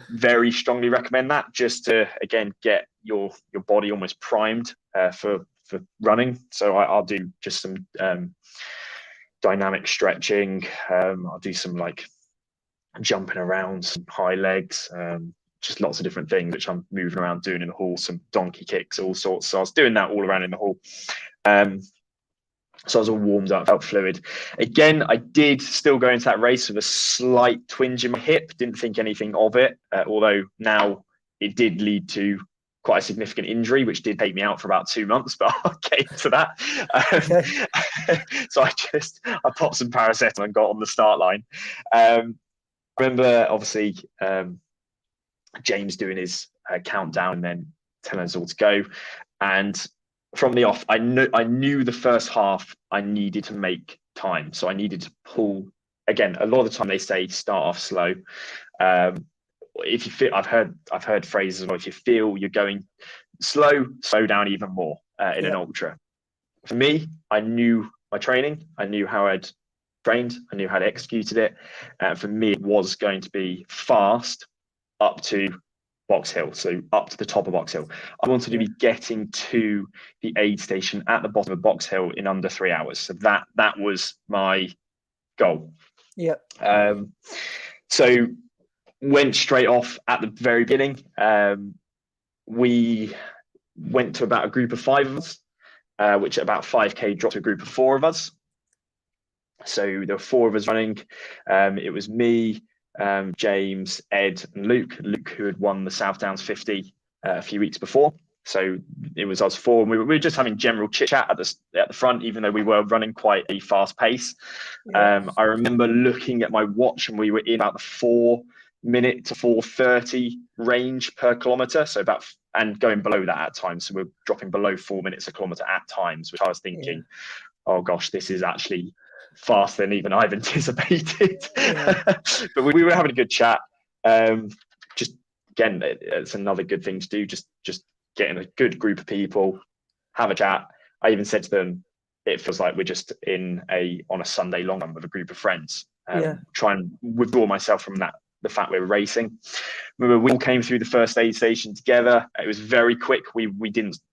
Speaker 2: very strongly recommend that, just to, again, get your body almost primed for running. So I'll do just some dynamic stretching. I'll do some like jumping around, some high legs, just lots of different things which I'm moving around doing in the hall, some donkey kicks, all sorts. So I was doing that all around in the hall. So I was all warmed up, felt fluid. Again, I did still go into that race with a slight twinge in my hip. Didn't think anything of it, although now it did lead to quite a significant injury, which did take me out for about 2 months, but I'll get into that. So I popped some paracetamol and got on the start line. I remember, obviously, James doing his countdown and then telling us all to go. And from the off, I knew the first half I needed to make time. So I needed to pull. Again, a lot of the time they say start off slow. If you feel, I've heard phrases like, if you feel you're going slow down even more in an ultra. For me, I knew my training. I knew how I'd trained. I knew how I executed it. For me, it was going to be fast up to Box Hill, so up to the top of Box Hill. I wanted to be getting to the aid station at the bottom of Box Hill in under 3 hours. So that was my goal.
Speaker 1: Yeah.
Speaker 2: So went straight off at the very beginning. We went to about a group of 5 of us, which at about 5K dropped to a group of 4 of us. So there were 4 of us running. It was me, James, Ed, and Luke. Luke, who had won the South Downs 50 a few weeks before. So it was us 4, and we were just having general chit chat at the front, even though we were running quite a fast pace. Yeah. I remember looking at my watch, and we were in about the 4-minute to 4:30 range per kilometre. So about, and going below that at times. So we're dropping below 4 minutes a kilometre at times, which I was thinking, oh gosh, this is actually faster than even I've anticipated. But we were having a good chat. Just again, it's another good thing to do. Just getting a good group of people, have a chat. I even said to them, it feels like we're just on a Sunday long run with a group of friends. Try and withdraw myself from the fact we were racing. Remember, we all came through the first aid station together. It was very quick. We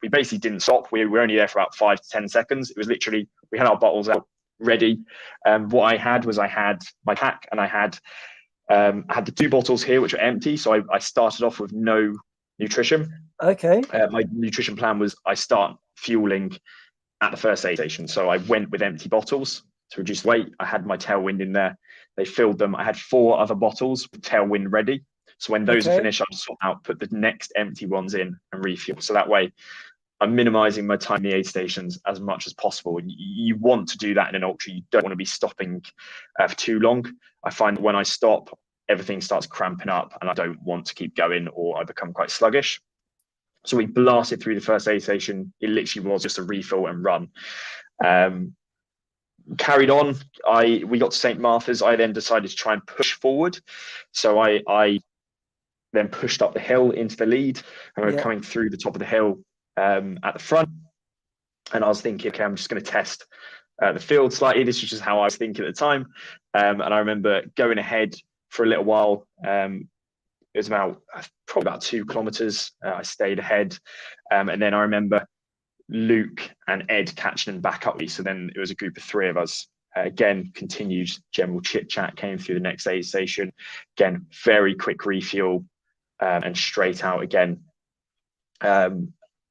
Speaker 2: basically didn't stop. We were only there for about 5 to 10 seconds. It was literally, we had our bottles out ready. What I had was my pack, and I had the 2 bottles here, which were empty. So I started off with no nutrition.
Speaker 1: Okay.
Speaker 2: My nutrition plan was I start fueling at the first aid station. So I went with empty bottles to reduce weight. I had my tailwind in there. They filled them. I had 4 other bottles with tailwind ready. So when those are finished, I'll sort out, put the next empty ones in and refuel. So that way I'm minimizing my time in the aid stations as much as possible. And you want to do that in an ultra. You don't want to be stopping for too long. I find that when I stop, everything starts cramping up and I don't want to keep going, or I become quite sluggish. So we blasted through the first aid station. It literally was just a refill and run. Carried on. We got to St. Martha's. I then decided to try and push forward. So I then pushed up the hill into the lead, and we were coming through the top of the hill at the front. And I was thinking, okay, I'm just going to test the field slightly. This was just how I was thinking at the time. And I remember going ahead for a little while. It was probably about 2 kilometers. I stayed ahead. And then I remember Luke and Ed catching them back up. So then it was a group of 3 of us. Again, continued general chit chat, came through the next aid station. Again, very quick refuel and straight out again.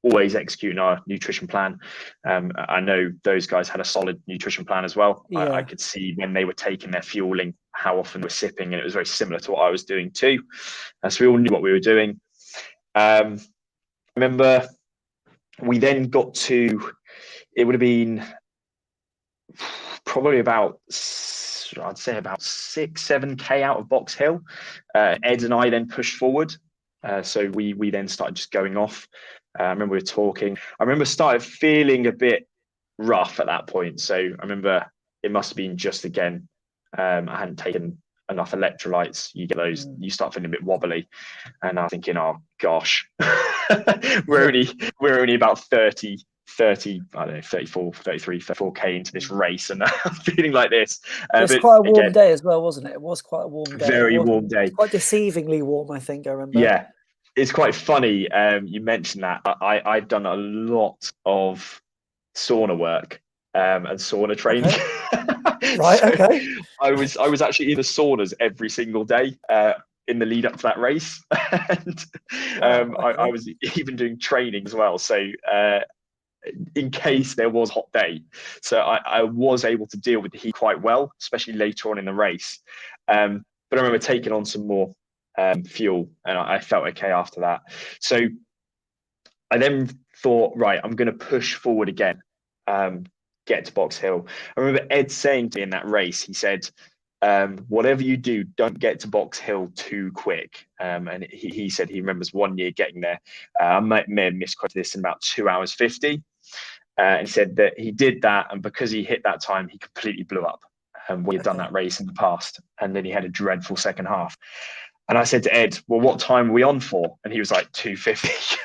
Speaker 2: Always executing our nutrition plan. I know those guys had a solid nutrition plan as well. I could see when they were taking their fueling, how often we're sipping, and it was very similar to what I was doing too. So we all knew what we were doing. I remember we then got to, it would have been probably about, I'd say about 6-7K out of Box Hill. Ed and I then pushed forward. So we then started just going off. I remember we were talking. I remember started feeling a bit rough at that point. So I remember it must have been just again, I hadn't taken enough electrolytes. You get those, you start feeling a bit wobbly. And I'm thinking, oh gosh, we're only about 30, I don't know, 34, 33, 34K into this race, and I'm feeling like this.
Speaker 1: It's quite a warm day as well, wasn't it? It was quite a warm day.
Speaker 2: Very warm day.
Speaker 1: Quite deceivingly warm, I think I remember.
Speaker 2: Yeah. It's quite funny. You mentioned that. I've done a lot of sauna work and sauna training.
Speaker 1: Okay. Right. Okay.
Speaker 2: I was actually in the saunas every single day in the lead up to that race, and I was even doing training as well. So in case there was a hot day, so I was able to deal with the heat quite well, especially later on in the race. But I remember taking on some more fuel, and I felt okay after that. So I then thought, right, I'm going to push forward again, get to Box Hill. I remember Ed saying to me in that race, he said, whatever you do, don't get to Box Hill too quick. And he said he remembers one year getting there. I may have misquoted this in about 2 hours 50. And he said that he did that, and because he hit that time, he completely blew up. We had done that race in the past, and then he had a dreadful second half. And I said to Ed, well, what time are we on for? And he was like, 2:50.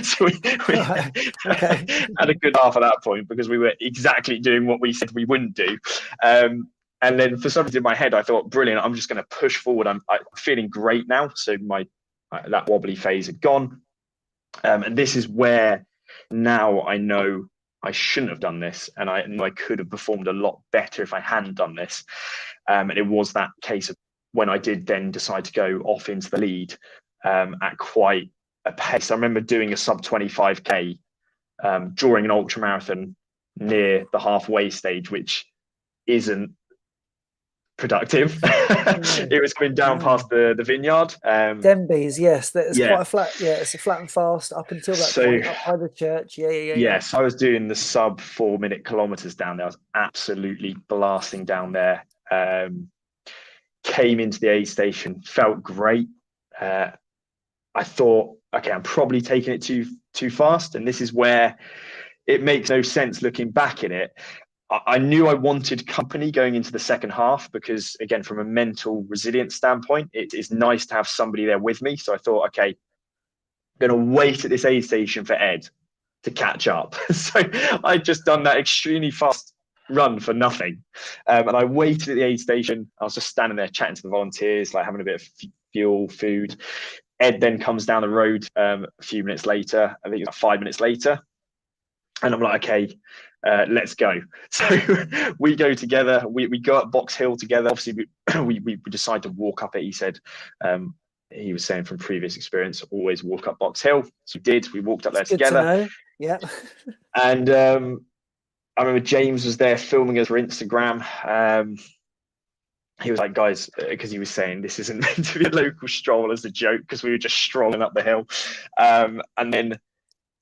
Speaker 2: So we
Speaker 1: Right. Okay.
Speaker 2: had a good laugh at that point because we were exactly doing what we said we wouldn't do. And then for some reason in my head, I thought, brilliant, I'm just going to push forward. I'm feeling great now. So my that wobbly phase had gone. And this is where now I know I shouldn't have done this, and I know I could have performed a lot better if I hadn't done this. And it was that case of when I did then decide to go off into the lead at quite a pace. I remember doing a sub 25k during an ultra marathon near the halfway stage, which isn't productive.
Speaker 1: No.
Speaker 2: It was coming down
Speaker 1: No.
Speaker 2: past the vineyard.
Speaker 1: Denbies, yes, it's
Speaker 2: Yeah.
Speaker 1: quite a flat. Yeah, it's a flat and fast up until that
Speaker 2: So
Speaker 1: point, up by the church. Yeah.
Speaker 2: yes, I was doing the sub 4 minute kilometers down there. I was absolutely blasting down there. Came into the aid station, felt great. I thought, okay, I'm probably taking it too fast, and this is where it makes no sense looking back in it. I knew I wanted company going into the second half because, again, from a mental resilience standpoint, it is nice to have somebody there with me. So I thought, okay, I'm going to wait at this aid station for Ed to catch up. So I'd just done that extremely fast run for nothing. And I waited at the aid station. I was just standing there chatting to the volunteers, like having a bit of fuel, food. Ed then comes down the road a few minutes later. I think it was 5 minutes later. And I'm like, okay, let's go. So we go together. We go up Box Hill together. Obviously, we decide to walk up it. He said, he was saying from previous experience, always walk up Box Hill. So we did. We walked up there
Speaker 1: It's good
Speaker 2: together.
Speaker 1: to know. Yeah.
Speaker 2: And I remember James was there filming us for Instagram. He was like, guys, because he was saying this isn't meant to be a local stroll as a joke because we were just strolling up the hill. And then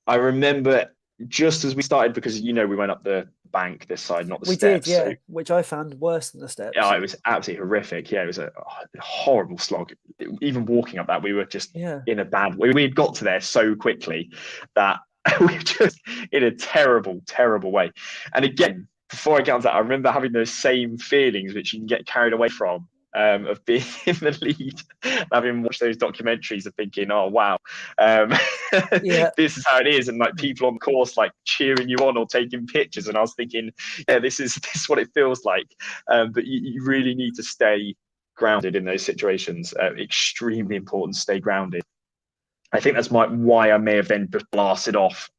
Speaker 2: I remember just as we started, because we went up the bank this side, not the
Speaker 1: We
Speaker 2: steps.
Speaker 1: did, yeah,
Speaker 2: So
Speaker 1: which I found worse than the steps.
Speaker 2: yeah, it was absolutely horrific. Yeah, it was a horrible slog. Even walking up that, we were just in a bad way. We had got to there so quickly that we were just in a terrible, terrible way. And again, before I get on to that, I remember having those same feelings which you can get carried away from, of being in the lead, having watched those documentaries of thinking, oh wow, this is how it is, and like people on the course like cheering you on or taking pictures, and I was thinking, yeah, this is what it feels like. But you really need to stay grounded in those situations. Extremely important to stay grounded. I think that's why I may have then just blasted off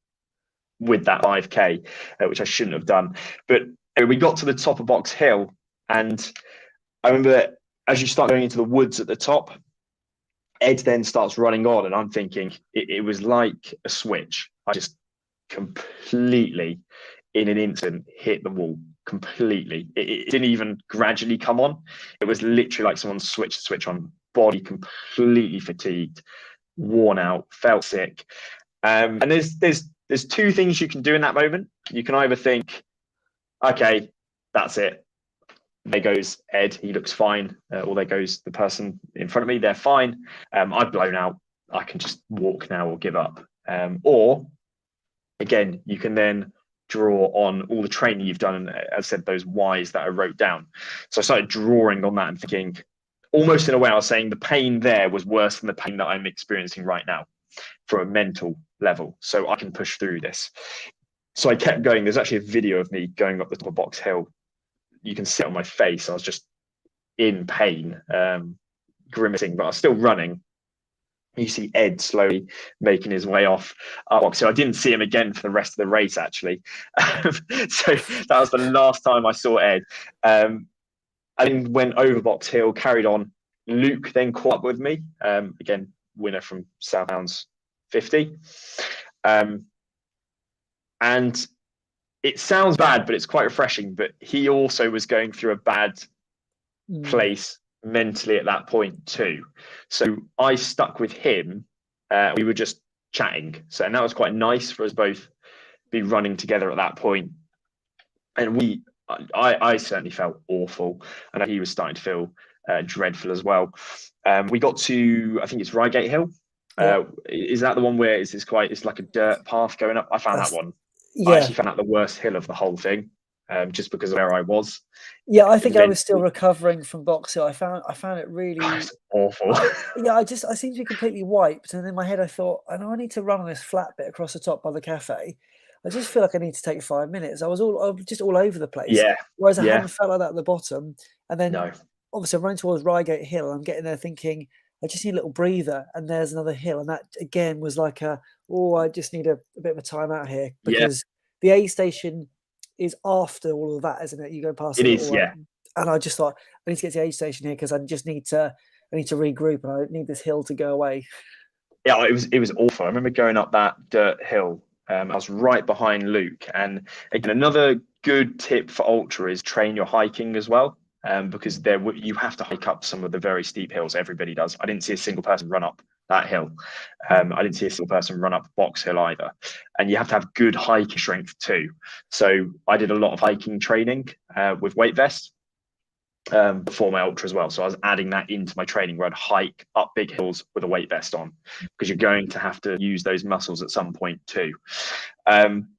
Speaker 2: with that 5k, which I shouldn't have done. But we got to the top of Box Hill, and I remember as you start going into the woods at the top, Ed then starts running on, and I'm thinking it was like a switch. I just completely, in an instant, hit the wall completely. It didn't even gradually come on. It was literally like someone switched the switch on. Body completely fatigued, worn out, felt sick. And there's two things you can do in that moment. You can either think, okay, that's it. There goes Ed, he looks fine. Or there goes the person in front of me, they're fine. I've blown out. I can just walk now or give up. Or again, you can then draw on all the training you've done, and as I said, those whys that I wrote down. So I started drawing on that and thinking, almost in a way, I was saying the pain there was worse than the pain that I'm experiencing right now from a mental level. So I can push through this. So I kept going. There's actually a video of me going up the top of Box Hill. You can see it on my face. I was just in pain, grimacing, but I was still running. You see Ed slowly making his way off. So I didn't see him again for the rest of the race, actually. So that was the last time I saw Ed. I then went over Box Hill, carried on. Luke then caught up with me. Again, winner from Southhounds 50. And it sounds bad, but it's quite refreshing. But he also was going through a bad place mentally at that point too. So I stuck with him. We were just chatting. So, and that was quite nice for us both be running together at that point. And I certainly felt awful. And he was starting to feel dreadful as well. We got to, I think it's Reigate Hill. Is that the one where it's like a dirt path going up? I found that one. I actually found that the worst hill of the whole thing. just because of where I was.
Speaker 1: Yeah, I think I was still
Speaker 2: Mentally,
Speaker 1: recovering from Box Hill. I found it really.
Speaker 2: it's awful.
Speaker 1: Yeah, I seemed to be completely wiped, and in my head I thought, I know I need to run on this flat bit across the top by the cafe. I just feel like I need to take 5 minutes. I was just all over the place,
Speaker 2: Yeah,
Speaker 1: whereas I
Speaker 2: yeah,
Speaker 1: hadn't felt like that at the bottom. And then
Speaker 2: no,
Speaker 1: obviously I'm running towards Reigate Hill, and I'm getting there thinking I just need a little breather, and there's another hill, and that again was like I just need a bit of a time out here
Speaker 2: yeah,
Speaker 1: because the aid station is after all of that, isn't it? You go past
Speaker 2: it
Speaker 1: a
Speaker 2: is.
Speaker 1: little,
Speaker 2: Yeah,
Speaker 1: and I just thought I need to get to the aid station here because I need to regroup and I need this hill to go away.
Speaker 2: yeah, it was awful. I remember going up that dirt hill. I was right behind Luke, and again, another good tip for ultra is train your hiking as well, because you have to hike up some of the very steep hills. Everybody does. I didn't see a single person run up that hill. I didn't see a single person run up Box Hill either, and you have to have good hiking strength too. So I did a lot of hiking training with weight vest before my ultra as well. So I was adding that into my training where I'd hike up big hills with a weight vest on because you're going to have to use those muscles at some point too. But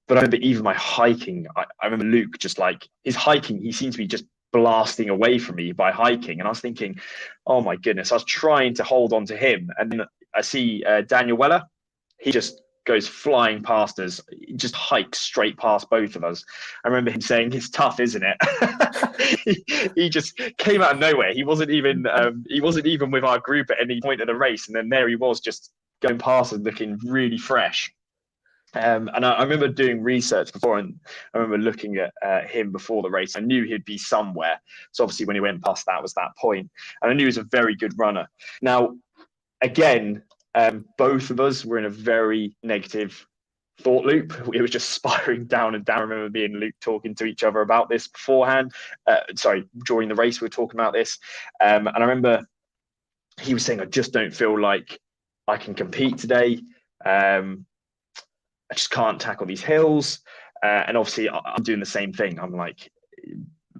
Speaker 2: I remember even my hiking, I remember Luke just like his hiking, he seemed to be just blasting away from me by hiking. And I was thinking, oh my goodness, I was trying to hold on to him. And then I see Daniel Weller, he just goes flying past us, he just hikes straight past both of us. I remember him saying, "It's tough, isn't it?" he just came out of nowhere. He wasn't even with our group at any point of the race, and then there he was, just going past us, looking really fresh. And I remember doing research before, and I remember looking at him before the race. I knew he'd be somewhere. So obviously, when he went past, that was that point, and I knew he was a very good runner. Now, again, both of us were in a very negative thought loop. It was just spiraling down and down. I remember me and Luke talking to each other about this beforehand. During the race, we were talking about this. And I remember he was saying, I just don't feel like I can compete today. I just can't tackle these hills. And obviously, I'm doing the same thing. I'm like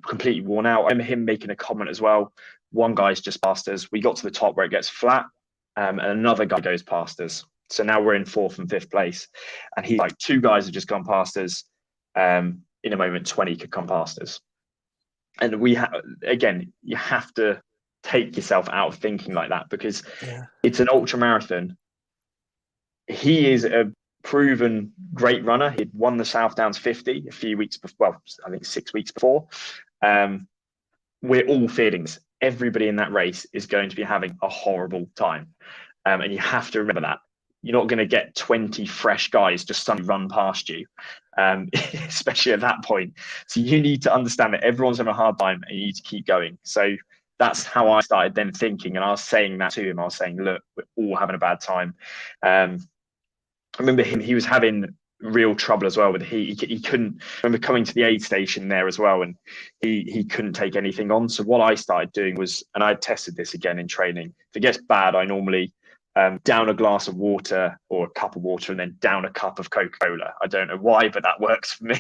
Speaker 2: completely worn out. I remember him making a comment as well. One guy's just past us. We got to the top where it gets flat, and another guy goes past us. So now we're in 4th and 5th place. And he's like, 2 guys have just gone past us. In a moment, 20 could come past us. And again, you have to take yourself out of thinking like that because it's an ultra marathon. He is a proven great runner. He'd won the South Downs 50 a few weeks before, well, I think 6 weeks before. We're all feeling this. Everybody in that race is going to be having a horrible time. And you have to remember that. You're not going to get 20 fresh guys just suddenly run past you, especially at that point. So you need to understand that everyone's having a hard time and you need to keep going. So that's how I started then thinking. And I was saying that to him. I was saying, look, we're all having a bad time. I remember he was having real trouble as well with he couldn't. I remember coming to the aid station there as well, and he couldn't take anything on. So what I started doing was, and I tested this again in training, if it gets bad, I normally down a glass of water or a cup of water and then down a cup of Coca-Cola. I don't know why, but that works for me.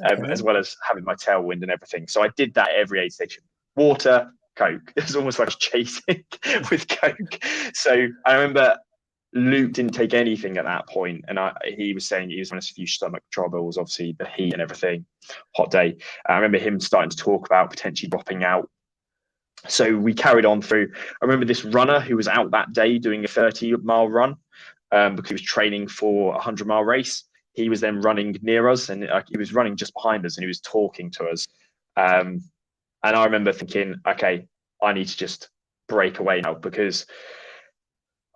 Speaker 2: As well as having my tailwind and everything. So I did that every aid station. Water, Coke. It was almost like chasing with Coke. So I remember Luke didn't take anything at that point, and he was saying he was having a few stomach troubles, obviously the heat and everything, hot day. I remember him starting to talk about potentially dropping out. So we carried on through. I remember this runner who was out that day doing a 30-mile run because he was training for a 100-mile race. He was then running near us, and he was running just behind us, and he was talking to us. And I remember thinking, okay, I need to just break away now because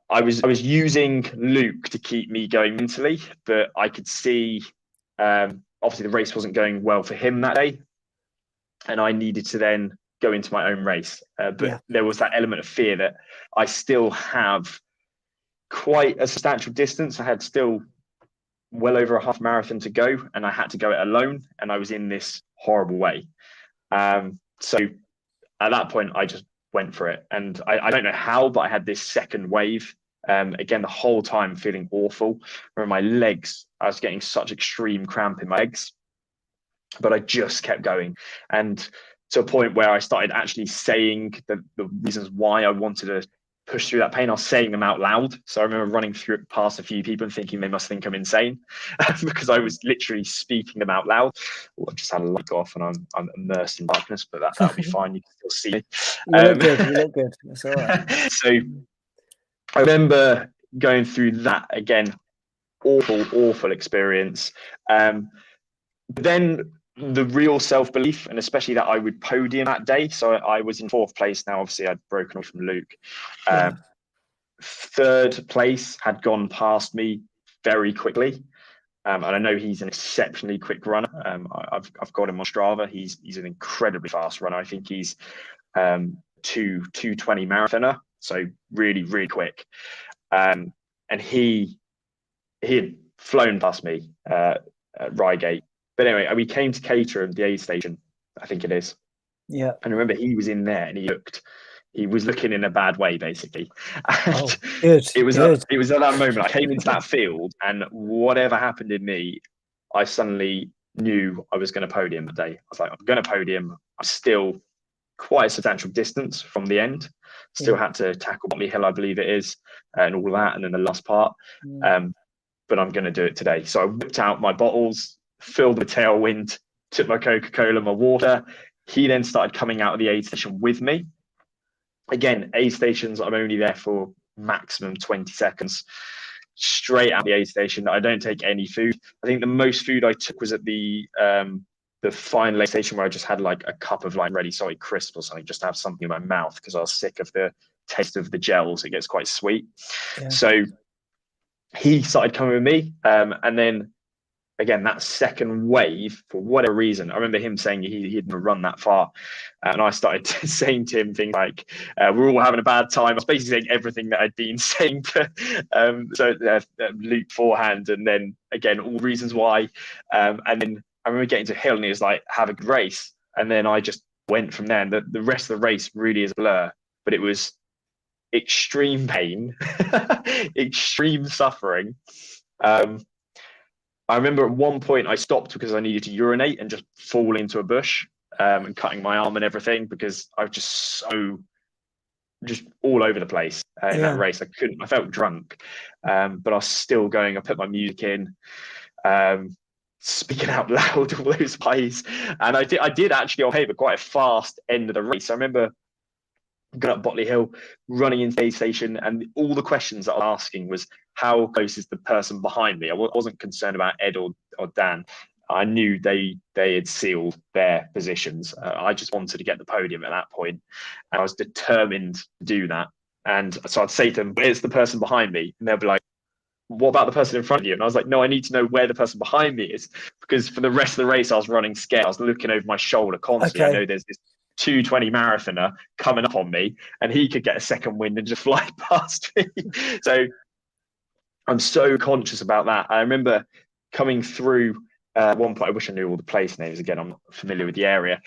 Speaker 2: I was using Luke to keep me going mentally, but I could see obviously the race wasn't going well for him that day, and I needed to then go into my own race. But there was that element of fear that I still have quite a substantial distance. I had still well over a half marathon to go, and I had to go it alone, and I was in this horrible way. So at that point, I just went for it. And I don't know how, but I had this second wave. Again, the whole time feeling awful. Remember my legs, I was getting such extreme cramp in my legs, but I just kept going. And to a point where I started actually saying the reasons why I wanted to push through that pain, I was saying them out loud. So I remember running through it past a few people and thinking they must think I'm insane because I was literally speaking them out loud. Oh, I've just had a light off and I'm immersed in darkness, but that'll be fine. You can still see me.
Speaker 1: You look good. You look good. That's all right.
Speaker 2: So I remember going through that again. Awful experience. But then the real self-belief, and especially that I would podium that day. So I was in 4th place. Now, obviously, I'd broken off from Luke.
Speaker 1: Yeah.
Speaker 2: 3rd place had gone past me very quickly. And I know he's an exceptionally quick runner. I've got him on Strava. He's an incredibly fast runner. I think he's 2:20 marathoner. So really, really quick. And he had flown past me at Reigate. But anyway, we came to Caterham, the aid station, I think it is.
Speaker 1: Yeah.
Speaker 2: And I remember he was in there and he was looking in a bad way, basically. And
Speaker 1: Oh, good.
Speaker 2: it was
Speaker 1: Good.
Speaker 2: it was at that moment I came into that field, and whatever happened in me, I suddenly knew I was going to podium that day. I was like, I'm going to podium. I'm still quite a substantial distance from the end. Still had to tackle Botley Hill, I believe it is, and all that, and then the last part. But I'm going to do it today. So I whipped out my bottles, filled the tailwind, took my Coca-Cola, my water. He then started coming out of the aid station with me. Again, aid stations, I'm only there for maximum 20 seconds. Straight out the aid station. I don't take any food. I think the most food I took was at the final aid station, where I just had like a cup of like ready salted crisp or something, just to have something in my mouth because I was sick of the taste of the gels. It gets quite sweet. Yeah. So he started coming with me, and then again, that second wave, for whatever reason, I remember him saying he'd never run that far. And I started saying to him things like, we're all having a bad time. I was basically saying everything that I'd been saying to Luke beforehand. And then, again, all reasons why. And then I remember getting to Hill and he was like, have a good race. And then I just went from there. And the rest of the race really is a blur. But it was extreme pain, extreme suffering. I remember at one point I stopped because I needed to urinate and just fall into a bush, and cutting my arm and everything because I was just all over the place in that race. I felt drunk, but I was still going. I put my music in, speaking out loud all those ways. And I did actually on paper quite a fast end of the race. I remember going up Botley Hill, running into the aid station, and all the questions that I was asking was, how close is the person behind me? I wasn't concerned about Ed or Dan. I knew they had sealed their positions. I just wanted to get the podium at that point, and I was determined to do that. And so I'd say to them, where's the person behind me? And they'll be like, what about the person in front of you? And I was like, no, I need to know where the person behind me is, because for the rest of the race, I was running scared. I was looking over my shoulder constantly. I know there's this 2:20 marathoner coming up on me, and he could get a second wind and just fly past me. So I'm so conscious about that. I remember coming through at one point, I wish I knew all the place names. Again, I'm not familiar with the area.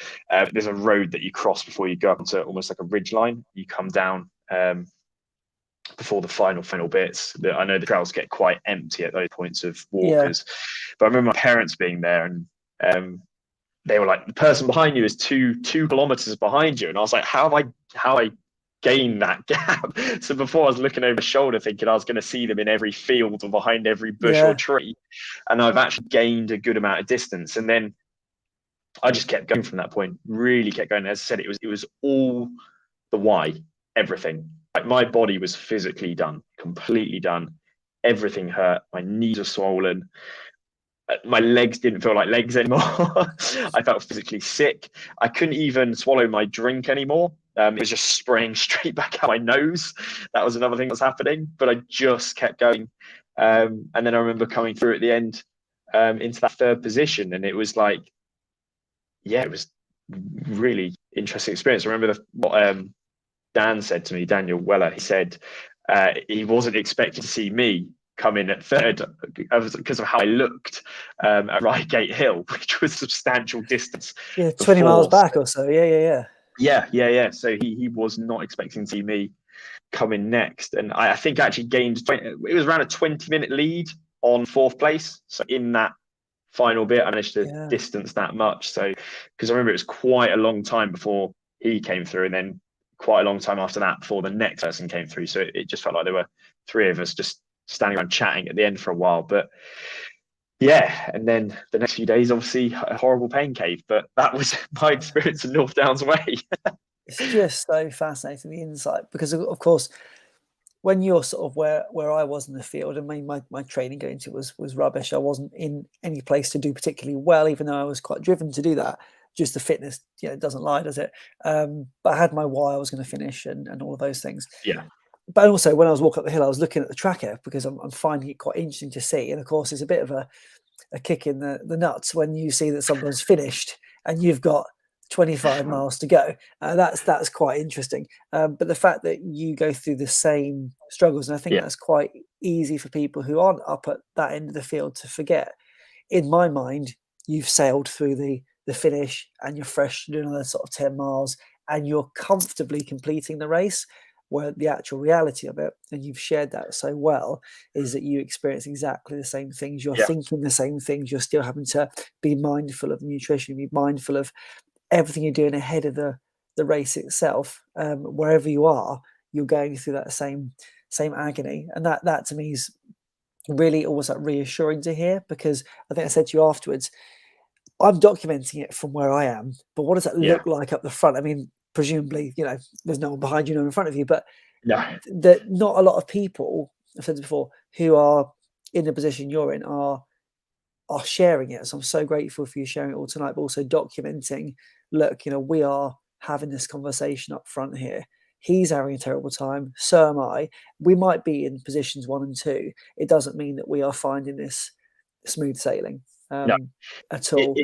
Speaker 2: There's a road that you cross before you go up into almost like a ridge line. You come down before the final bits. I know the trails get quite empty at those points of walkers. But I remember my parents being there, and they were like, the person behind you is two kilometers behind you. And I was like, how I gain that gap? So before, I was looking over my shoulder thinking I was going to see them in every field or behind every bush or tree. And I've actually gained a good amount of distance. And then I just kept going from that point, really kept going. As I said, it was all the why, everything. Like, my body was physically done, completely done. Everything hurt. My knees were swollen. My legs didn't feel like legs anymore. I felt physically sick. I couldn't even swallow my drink anymore. It was just spraying straight back out my nose. That was another thing that was happening, but I just kept going. And then I remember coming through at the end into that 3rd position, and it was like, it was really interesting experience. I remember what Dan said to me, Daniel Weller. He said he wasn't expecting to see me come in at 3rd because of how I looked at Reigate Hill, which was a substantial distance.
Speaker 1: 20 miles back or so.
Speaker 2: Yeah. So he was not expecting to see me come in next. And I think I actually gained, it was around a 20-minute lead on 4th place. So in that final bit, I managed to distance that much. So, because I remember it was quite a long time before he came through, and then quite a long time after that before the next person came through. So it just felt like there were three of us just standing around chatting at the end for a while. But yeah, and then the next few days, obviously, a horrible pain cave. But that was my experience in North Downs Way.
Speaker 1: It's just so fascinating, the insight, because of course, when you're sort of where I was in the field, and my training going into was rubbish. I wasn't in any place to do particularly well, even though I was quite driven to do that. Just the fitness, it doesn't lie, does it? But I had my why I was going to finish and all of those things.
Speaker 2: Yeah.
Speaker 1: But also, when I was walking up the hill, I was looking at the tracker because I'm finding it quite interesting to see. And of course, it's a bit of a kick in the nuts when you see that someone's finished and you've got 25 miles to go. That's quite interesting. But the fact that you go through the same struggles, and I think
Speaker 2: Yeah.
Speaker 1: that's quite easy for people who aren't up at that end of the field to forget. In my mind, you've sailed through the finish and you're fresh doing another sort of 10 miles and you're comfortably completing the race, where the actual reality of it, and you've shared that so well, is that you experience exactly the same things. You're
Speaker 2: Yeah.
Speaker 1: thinking the same things. You're still having to be mindful of nutrition, be mindful of everything you're doing ahead of the race itself. Wherever you are, you're going through that same agony, and that to me is really almost like reassuring to hear, because I think I said to you afterwards, I'm documenting it from where I am, but what does that
Speaker 2: Yeah.
Speaker 1: look like up the front? I mean, presumably, there's no one behind you, no one in front of you, but
Speaker 2: No.
Speaker 1: that not a lot of people, I've said this before, who are in the position you're in are sharing it. So I'm so grateful for you sharing it all tonight, but also documenting, look, we are having this conversation up front here. He's having a terrible time, so am I. We might be in positions 1 and 2. It doesn't mean that we are finding this smooth sailing
Speaker 2: No.
Speaker 1: at all.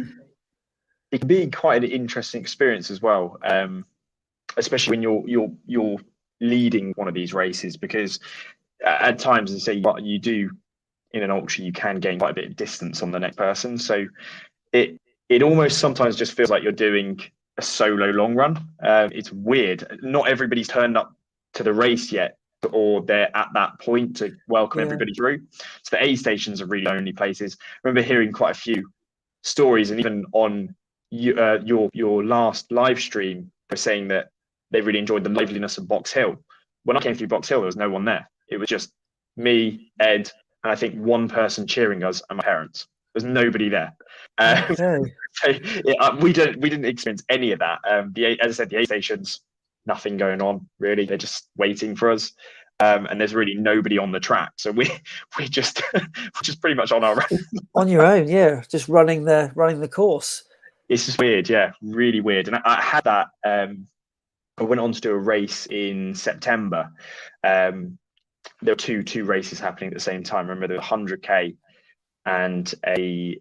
Speaker 2: It can be quite an interesting experience as well, especially when you're leading one of these races, because at times, as I say, what you do in an ultra, you can gain quite a bit of distance on the next person. So it almost sometimes just feels like you're doing a solo long run. It's weird. Not everybody's turned up to the race yet, or they're at that point to welcome everybody through. So the aid stations are really lonely places. I remember hearing quite a few stories, and even on your last live stream, were saying that they really enjoyed the liveliness of Box Hill. When I came through Box Hill, there was no one there. It was just me, Ed, and I think one person cheering us, and my parents. There's nobody there.
Speaker 1: Okay.
Speaker 2: So we didn't experience any of that. As I said, the aid stations, nothing going on really. They're just waiting for us. And there's really nobody on the track, so we just we're just pretty much on our own.
Speaker 1: On your own, yeah, just running the course.
Speaker 2: It's just weird, yeah, really weird. And I had that. I went on to do a race in September. There were two races happening at the same time. I remember there was 100k and it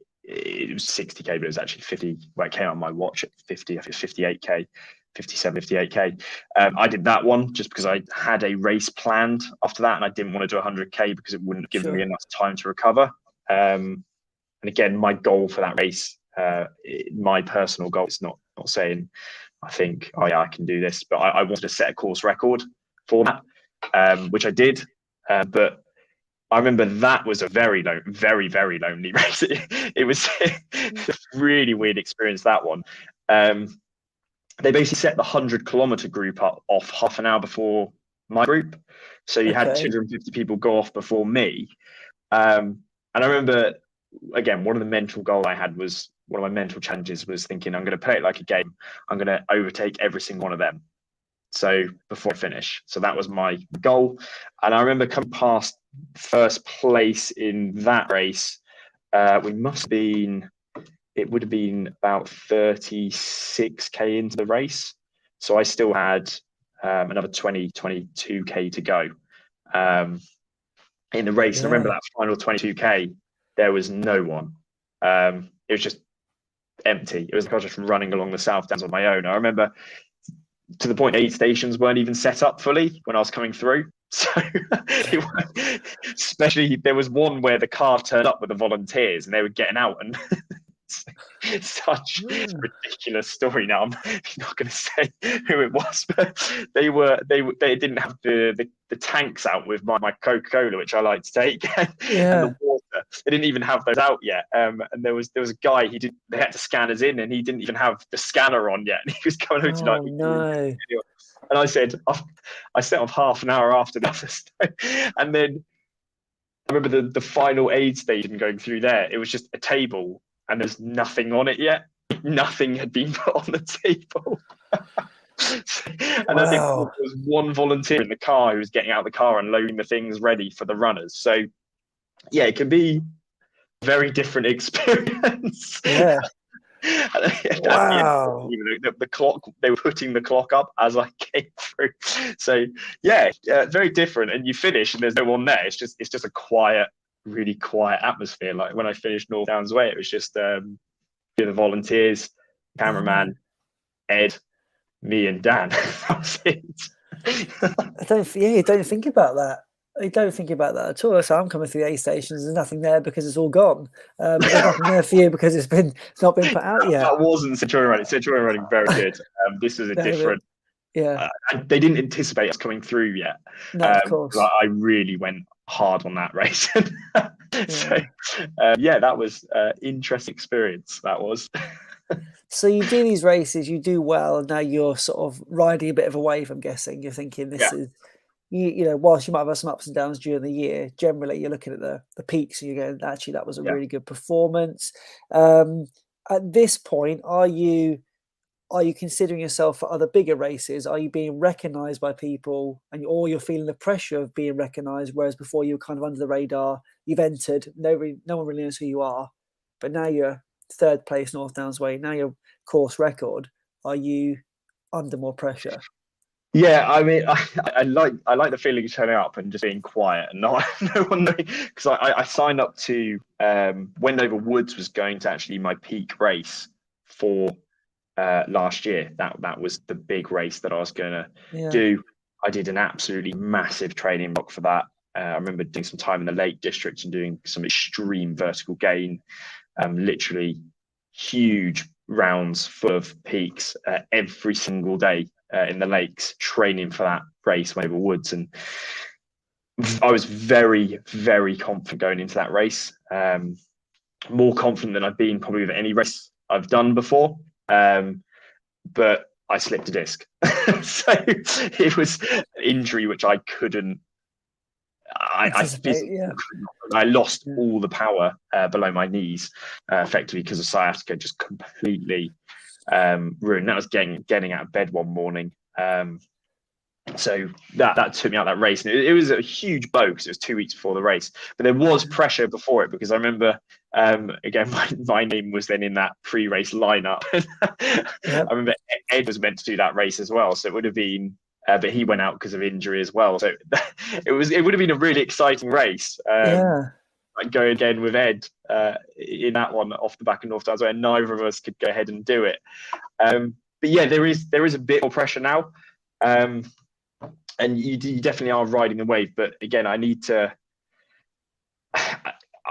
Speaker 2: was 60k, but it was actually 50. Well, it came on my watch at 50. I think it was 58k. 57, 58k. I did that one just because I had a race planned after that, and I didn't want to do 100k because it wouldn't have given me enough time to recover. And again, my goal for that race, my personal goal, is not saying I think, oh yeah, I can do this, but I wanted to set a course record for that, which I did. But I remember that was a very lonely race. It was a really weird experience, that one. They basically set the 100-kilometer group up off half an hour before my group. So you had 250 people go off before me. And I remember, again, one of the mental goals I had was, one of my mental challenges was thinking, I'm going to play it like a game. I'm going to overtake every single one of them. So before I finish. So that was my goal. And I remember coming past first place in that race. It would have been about 36k into the race. So I still had another 22k to go in the race. I remember that final 22k, there was no one. It was just empty. It was like I was just running along the South Downs on my own. I remember to the point aid stations weren't even set up fully when I was coming through. So especially there was one where the car turned up with the volunteers and they were getting out, and such a ridiculous story. Now I'm not going to say who it was, but they didn't have the tanks out with my Coca-Cola, which I like to take, and the water. They didn't even have those out yet. And there was a guy, they had to scan us in, and he didn't even have the scanner on yet, and he was coming over to like,
Speaker 1: no.
Speaker 2: And I said, I set off half an hour after that. And then I remember the final aid station going through there. It was just a table and there's nothing on it yet. Nothing had been put on the table. And I think there
Speaker 1: Wow.
Speaker 2: was one volunteer in the car who was getting out of the car and loading the things ready for the runners. So yeah, it can be a very different experience.
Speaker 1: Yeah.
Speaker 2: At the end,
Speaker 1: Wow.
Speaker 2: the clock, they were putting the clock up as I came through. So yeah, very different. And you finish and there's no one there. It's just a quiet, really quiet atmosphere. Like when I finished North Downs Way, it was just the volunteers,
Speaker 1: Oh, no.
Speaker 2: cameraman, Ed, me and Dan. That was it.
Speaker 1: You don't think about that. You don't think about that at all. So I'm coming through the aid stations. There's nothing there because it's all gone. But there's nothing there for you because it's not been put out yet.
Speaker 2: That wasn't Centurion running. Centurion running very good. This was a
Speaker 1: No, but
Speaker 2: different.
Speaker 1: yeah,
Speaker 2: They didn't anticipate us coming through yet.
Speaker 1: no, of course.
Speaker 2: I really went hard on that race. So
Speaker 1: Yeah.
Speaker 2: yeah, that was interesting experience. That was.
Speaker 1: So you do these races, you do well, and now you're sort of riding a bit of a wave. I'm guessing you're thinking
Speaker 2: Yeah,
Speaker 1: this is you know, whilst you might have some ups and downs during the year, generally you're looking at the peaks and you're going, actually, that was a
Speaker 2: yeah.
Speaker 1: really good performance. At this point, are you considering yourself for other bigger races? Are you being recognised by people, or you're feeling the pressure of being recognised? Whereas before you were kind of under the radar, you've entered, no one really knows who you are, but now you're third place North Downs Way. Now you're course record. Are you under more pressure?
Speaker 2: Yeah, I mean, I like the feeling of turning up and just being quiet and not no one knowing, because I signed up to Wendover Woods was going to actually my peak race for last year. That was the big race that I was going to
Speaker 1: Yeah,
Speaker 2: do. I did an absolutely massive training block for that. I remember doing some time in the Lake District and doing some extreme vertical gain, literally huge rounds full of peaks every single day in the lakes, training for that race, Wendover Woods. And I was very, very confident going into that race. More confident than I've been probably with any race I've done before. But I slipped a disc. So it was an injury which I couldn't, I
Speaker 1: anticipate.
Speaker 2: physically
Speaker 1: Yeah,
Speaker 2: could not. I lost
Speaker 1: yeah,
Speaker 2: all the power below my knees, effectively because of sciatica just completely ruined. That was getting out of bed one morning. So that took me out that race, and it was a huge blow because it was 2 weeks before the race. But there was pressure before it because I remember, again, my name was then in that pre-race lineup. I
Speaker 1: yeah,
Speaker 2: remember Ed was meant to do that race as well, so it would have been, but he went out because of injury as well. So it would have been a really exciting race.
Speaker 1: yeah,
Speaker 2: Like go again with Ed in that one off the back of North Downs, where neither of us could go ahead and do it. But yeah, there is a bit more pressure now. And you definitely are riding the wave. But again, I need to.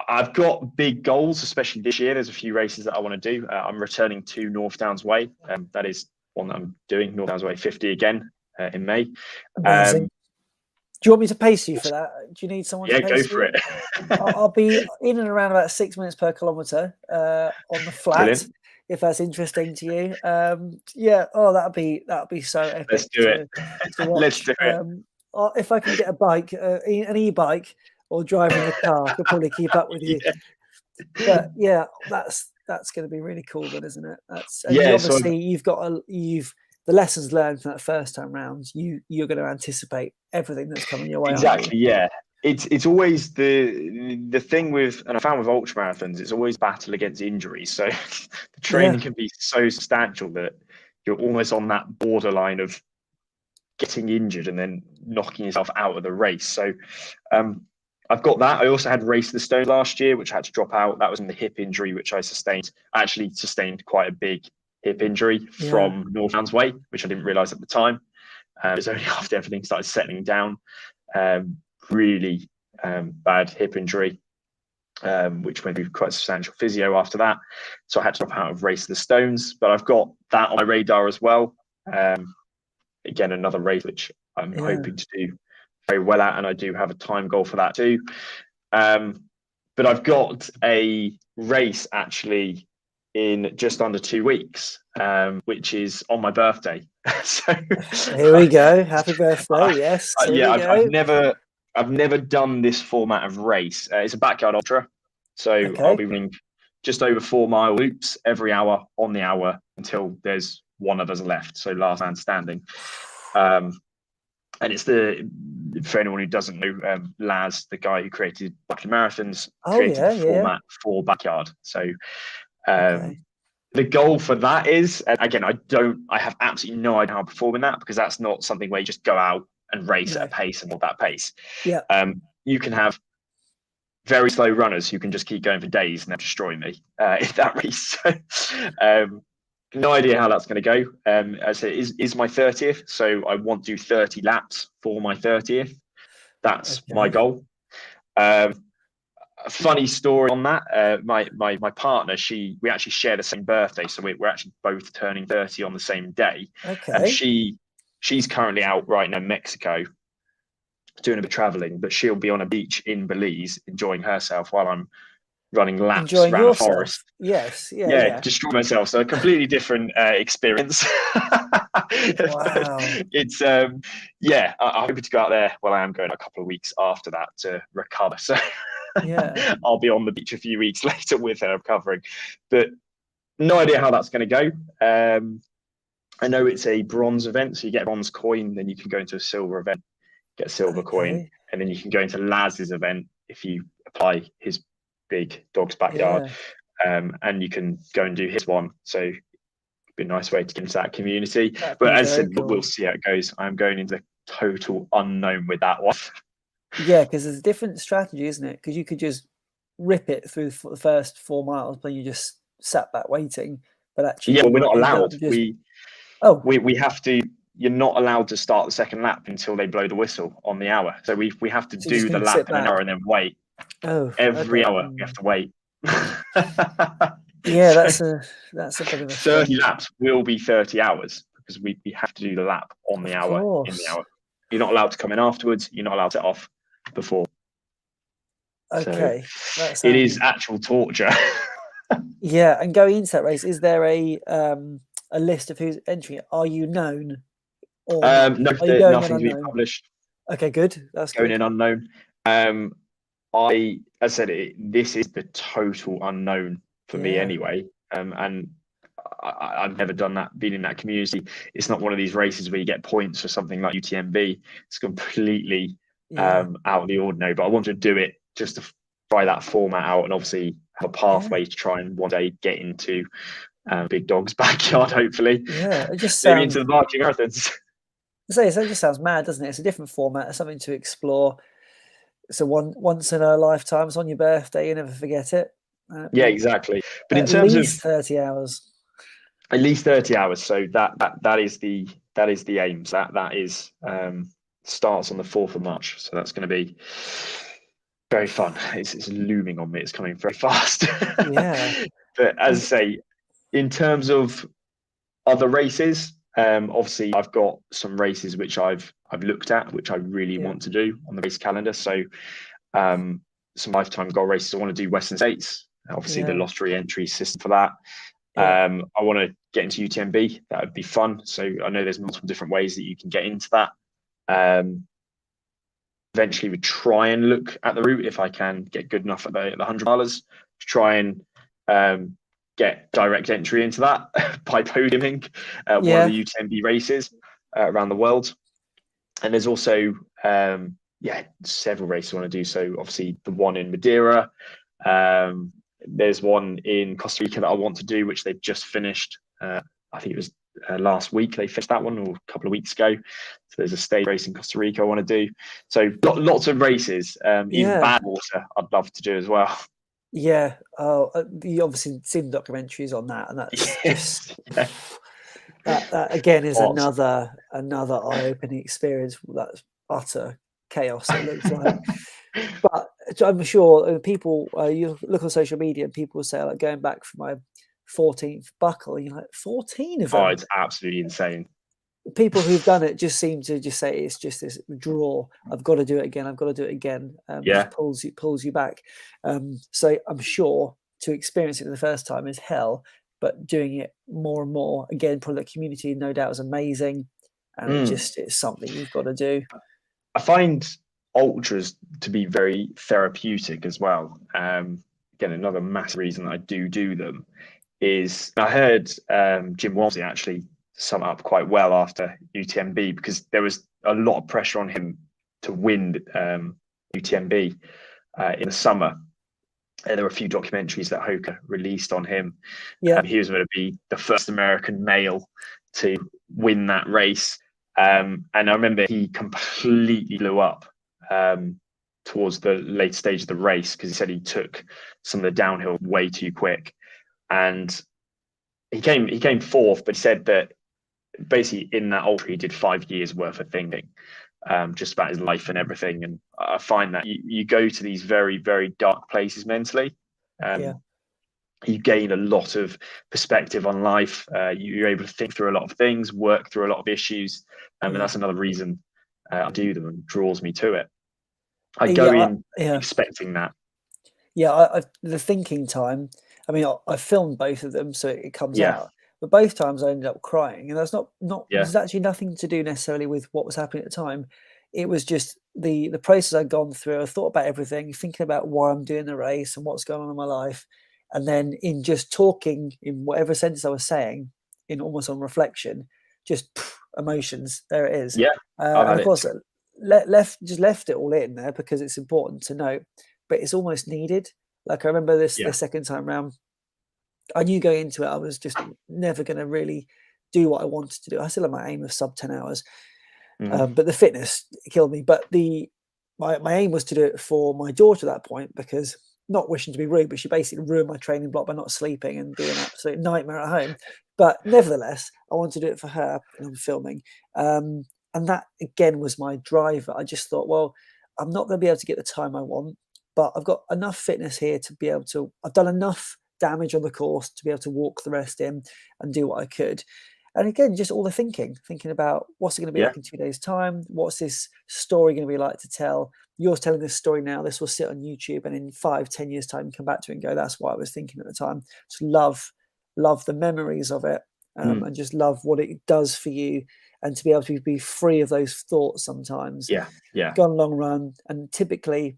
Speaker 2: I've got big goals, especially this year. There's a few races that I want to do. I'm returning to North Downs Way. That is one that I'm doing, North Downs Way 50 again in May.
Speaker 1: amazing. Do you want me to pace you for that? Do you need someone to
Speaker 2: Yeah, go
Speaker 1: pace
Speaker 2: for
Speaker 1: you?
Speaker 2: it.
Speaker 1: I'll be in and around about 6 minutes per kilometre on the flat,
Speaker 2: Brilliant.
Speaker 1: if that's interesting to you. Yeah, oh, that'd be so
Speaker 2: Let's
Speaker 1: epic
Speaker 2: do it.
Speaker 1: to
Speaker 2: Let's
Speaker 1: watch.
Speaker 2: do it.
Speaker 1: If I can get a bike, an e-bike, or driving the car, I could probably keep up with you.
Speaker 2: Yeah.
Speaker 1: But yeah, that's going to be really cool, then, isn't it? And you
Speaker 2: Yeah. So
Speaker 1: obviously you've the lessons learned from that first time round. You're going to anticipate everything that's coming your way, aren't you?
Speaker 2: exactly. Yeah. It's always the thing with, and I found with ultra marathons, it's always battle against injuries. So the
Speaker 1: Yeah,
Speaker 2: training can be so substantial that you're almost on that borderline of getting injured and then knocking yourself out of the race. So I've got that. I also had Race the Stone last year, which I had to drop out. That was in the hip injury, which I sustained. I actually sustained quite a big hip injury
Speaker 1: yeah,
Speaker 2: from North Downs Way, which I didn't realize at the time. It was only after everything started settling down. Really bad hip injury, which went through quite substantial physio after that. So I had to drop out of Race the Stones, but I've got that on my radar as well. Again, another race which I'm
Speaker 1: yeah.
Speaker 2: hoping to do very well at, and I do have a time goal for that too. But I've got a race actually in just under 2 weeks, which is on my birthday. So
Speaker 1: Here we go. Happy birthday. Yes, here
Speaker 2: yeah,
Speaker 1: we
Speaker 2: I've
Speaker 1: go.
Speaker 2: never done this format of race. It's a backyard ultra, so I'll
Speaker 1: Okay.
Speaker 2: be running just over 4 mile loops every hour on the hour until there's one of us left. So last man standing. And it's for anyone who doesn't know, Laz, the guy who created Buckley Marathons,
Speaker 1: Oh
Speaker 2: created the
Speaker 1: yeah, yeah.
Speaker 2: format for backyard. So um,
Speaker 1: Okay.
Speaker 2: the goal for that is, and again, I have absolutely no idea how to perform in that, because that's not something where you just go out and race at a
Speaker 1: No.
Speaker 2: pace and hold that pace.
Speaker 1: Yeah.
Speaker 2: You can have very slow runners who can just keep going for days and then destroy me in that race. No idea how that's going to go. As it is my 30th, so I want to do 30 laps for my 30th. That's my
Speaker 1: Okay.
Speaker 2: goal. A funny story on that. My partner, we actually share the same birthday, so we're actually both turning 30 on the same day. And
Speaker 1: Okay.
Speaker 2: she's currently out right now in Mexico doing a bit of traveling, but she'll be on a beach in Belize enjoying herself while I'm running laps
Speaker 1: Enjoying
Speaker 2: around a
Speaker 1: forest.
Speaker 2: forest.
Speaker 1: Yes. Yeah.
Speaker 2: Yeah,
Speaker 1: Yeah.
Speaker 2: destroy myself. So a completely different experience.
Speaker 1: Wow.
Speaker 2: It's yeah, I'm hoping to go out there. Well, I am going a couple of weeks after that to recover. So
Speaker 1: Yeah.
Speaker 2: I'll be on the beach a few weeks later with her recovering. But no idea how that's going to go. I know it's a bronze event, so you get a bronze coin, then you can go into a silver event, get a silver coin,
Speaker 1: Okay.
Speaker 2: and then you can go into Laz's event if you apply his big dog's backyard,
Speaker 1: Yeah.
Speaker 2: and you can go and do his one. So it'd be a nice way to get into that community.
Speaker 1: That'd
Speaker 2: But
Speaker 1: be
Speaker 2: as I
Speaker 1: very
Speaker 2: said, we'll
Speaker 1: cool.
Speaker 2: see how it goes. I'm going into total unknown with that one.
Speaker 1: Yeah, because there's a different strategy, isn't it? Because you could just rip it through the first 4 miles, but you just sat back waiting. But actually,
Speaker 2: Yeah,
Speaker 1: you
Speaker 2: well, we're
Speaker 1: might
Speaker 2: not
Speaker 1: end up
Speaker 2: allowed.
Speaker 1: just
Speaker 2: We have to. You're not allowed to start the second lap until they blow the whistle on the hour. So we have to
Speaker 1: so you're just
Speaker 2: do the
Speaker 1: going to sit
Speaker 2: lap in an hour
Speaker 1: back.
Speaker 2: and then wait.
Speaker 1: Oh,
Speaker 2: Every
Speaker 1: okay.
Speaker 2: hour we have to wait.
Speaker 1: Yeah,
Speaker 2: So
Speaker 1: that's a bit of a
Speaker 2: 30
Speaker 1: strange.
Speaker 2: laps will be 30 hours because we have to do the lap on the
Speaker 1: Of
Speaker 2: hour in the
Speaker 1: course.
Speaker 2: hour. You're not allowed to come in afterwards. You're not allowed to off before. So
Speaker 1: Okay, that
Speaker 2: it is
Speaker 1: sounds.
Speaker 2: actual torture.
Speaker 1: Yeah, and going into that race, is there a list of who's entering it? Are you known or not?
Speaker 2: No,
Speaker 1: Are you going in
Speaker 2: nothing's been
Speaker 1: unknown?
Speaker 2: published.
Speaker 1: Okay, good. That's
Speaker 2: Going
Speaker 1: good.
Speaker 2: in unknown. As I said, this is the total unknown for me
Speaker 1: Yeah,
Speaker 2: anyway. And I've never done that, been in that community. It's not one of these races where you get points for something like UTMB. It's completely
Speaker 1: yeah,
Speaker 2: out of the ordinary. But I wanted to do it just to try that format out and obviously have a
Speaker 1: yeah,
Speaker 2: pathway to try and one day get into Big Dog's backyard, hopefully.
Speaker 1: yeah. It just
Speaker 2: Maybe into
Speaker 1: sounds.
Speaker 2: the Barking Marathons.
Speaker 1: It just sounds mad, doesn't it? It's a different format. It's something to explore. It's a once in a lifetime. It's on your birthday. You never forget it.
Speaker 2: Yeah, exactly. But in
Speaker 1: At
Speaker 2: terms of
Speaker 1: least 30 hours.
Speaker 2: at least 30 hours, so that is the aim. So that is starts on the 4th of March. So that's going to be very fun. It's looming on me. It's coming very fast.
Speaker 1: Yeah,
Speaker 2: But as
Speaker 1: and
Speaker 2: I say, in terms of other races, obviously I've got some races which I've looked at, which I really
Speaker 1: yeah,
Speaker 2: want to do on the race calendar. So some lifetime goal races. I want to do Western States. Obviously, the
Speaker 1: yeah,
Speaker 2: lottery entry system for that.
Speaker 1: yeah,
Speaker 2: I want to get into UTMB. That would be fun. So I know there's multiple different ways that you can get into that. Eventually, we try and look at the route if I can get good enough at the $100 to try and get direct entry into that by podiuming one of
Speaker 1: yeah,
Speaker 2: the UTMB races around the world. And there's also several races I want to do. So obviously the one in Madeira. There's one in Costa Rica that I want to do, which they've just finished. I think it was last week they finished that one, or a couple of weeks ago. So there's a stage race in Costa Rica I want to do. So lots of races, even
Speaker 1: yeah,
Speaker 2: Badwater I'd love to do as well.
Speaker 1: yeah. Oh, you obviously seen the documentaries on that, and that's just
Speaker 2: Yes, yeah.
Speaker 1: that again is
Speaker 2: Hot.
Speaker 1: another eye-opening experience. That's utter chaos. It looks like. But I'm sure people, you look on social media and people say, like, going back for my 14th buckle, and you're like, 14 of
Speaker 2: Oh,
Speaker 1: them.
Speaker 2: it's absolutely insane.
Speaker 1: People who've done it just seem to just say it's just this draw. I've got to do it again. I've got to do it again.
Speaker 2: Yeah.
Speaker 1: Just pulls you back. So I'm sure to experience it the first time is hell. but doing it more and more. Again, probably the community, no doubt, is amazing. And it's something you've got to do.
Speaker 2: I find ultras to be very therapeutic as well. Again, another massive reason I do them is I heard Jim Walmsley actually sum up quite well after UTMB, because there was a lot of pressure on him to win UTMB in the summer. There were a few documentaries that Hoka released on him.
Speaker 1: Yeah.
Speaker 2: He was going to be the first American male to win that race. And I remember he completely blew up towards the late stage of the race, because he said he took some of the downhill way too quick. And he came fourth, but he said that basically in that ultra he did 5 years worth of thinking, just about his life and everything. And I find that you go to these very, very dark places mentally. You gain a lot of perspective on life. You're able to think through a lot of things, work through a lot of issues. And that's another reason I do them and draws me to it. I go in expecting that.
Speaker 1: Yeah, the thinking time. I mean, I filmed both of them, so it comes out. But both times I ended up crying, and that's not. There's actually nothing to do necessarily with what was happening at the time. It was just the process I'd gone through. I thought about everything, thinking about why I'm doing the race and what's going on in my life, and then in just talking in whatever sentence I was saying, in almost on reflection, just emotions. There it is. And of course, left it all in there because it's important to note, but it's almost needed. Like I remember the second time round, I knew going into it I was just never going to really do what I wanted to do. I still had my aim of sub 10 hours, but the fitness killed me. But my aim was to do it for my daughter at that point, because, not wishing to be rude, but she basically ruined my training block by not sleeping and being an absolute nightmare at home. But nevertheless, I wanted to do it for her, and I'm filming. And that again was my driver. I just thought, well, I'm not going to be able to get the time I want, but I've got enough fitness here to be able to, I've done enough damage on the course to be able to walk the rest in and do what I could. And again, just all the thinking about what's it going to be like in 2 days' time? What's this story going to be like to tell? You're telling this story now. This will sit on YouTube, and in 5-10 years' time, come back to it and go, that's what I was thinking at the time. Just love the memories of it, and just love what it does for you, and to be able to be free of those thoughts sometimes. Go on a long run, and typically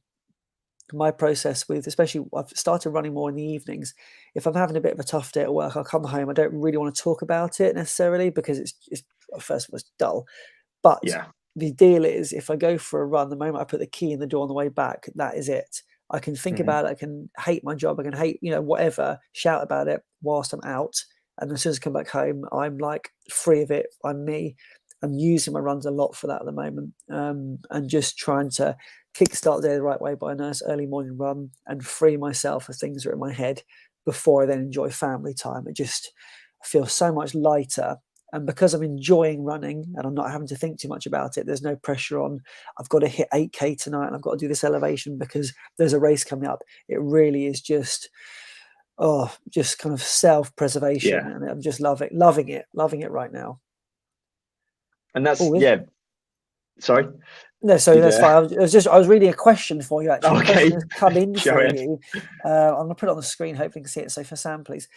Speaker 1: my process with, especially I've started running more in the evenings. If I'm having a bit of a tough day at work, I'll come home. I don't really want to talk about it necessarily, because it's first of all, it's dull. But the deal is, if I go for a run, the moment I put the key in the door on the way back, that is it. I can think about it. I can hate my job. I can hate, whatever, shout about it whilst I'm out. And as soon as I come back home, I'm like free of it. I'm me. I'm using my runs a lot for that at the moment, and just trying to kickstart the day the right way by a nice early morning run and free myself of things that are in my head before I then enjoy family time. It just feels so much lighter. And because I'm enjoying running and I'm not having to think too much about it, there's no pressure on, I've got to hit 8K tonight and I've got to do this elevation because there's a race coming up. It really is just kind of self-preservation. And I'm just loving it right now.
Speaker 2: And that's, sorry.
Speaker 1: No, sorry, that's fine. I was reading a question for you, actually.
Speaker 2: Okay.
Speaker 1: A question has come in for you. I'm going to put it on the screen, hoping you can see it. So for Sam, please.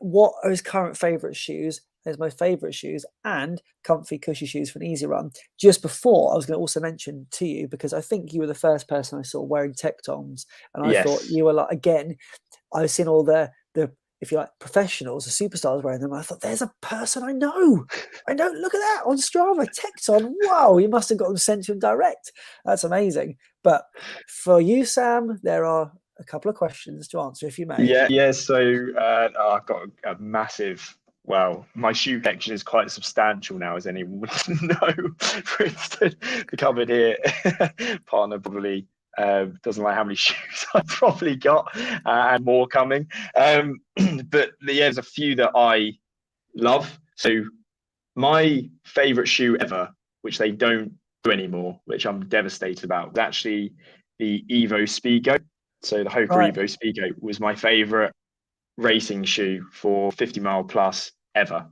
Speaker 1: What are his current favourite shoes? There's my favourite shoes and comfy, cushy shoes for an easy run. Just before, I was going to also mention to you, because I think you were the first person I saw wearing Tectons. And I thought you were like, again, I've seen all the if you like, professionals, the superstars wearing them. I thought, there's a person I know. Look at that on Strava, Tecton. Wow, you must have got them sent to him direct. That's amazing. But for you, Sam, there are a couple of questions to answer, if you may.
Speaker 2: Yeah. So I've got a massive. Well, my shoe collection is quite substantial now, as anyone would know. For instance, the cupboard here, partner probably doesn't like how many shoes I've probably got, and more coming. But there's a few that I love. So my favorite shoe ever, which they don't do anymore, which I'm devastated about, was actually the Evo Speedgo. So the Hoka Evo Speedgo was my favorite racing shoe for 50-mile plus ever.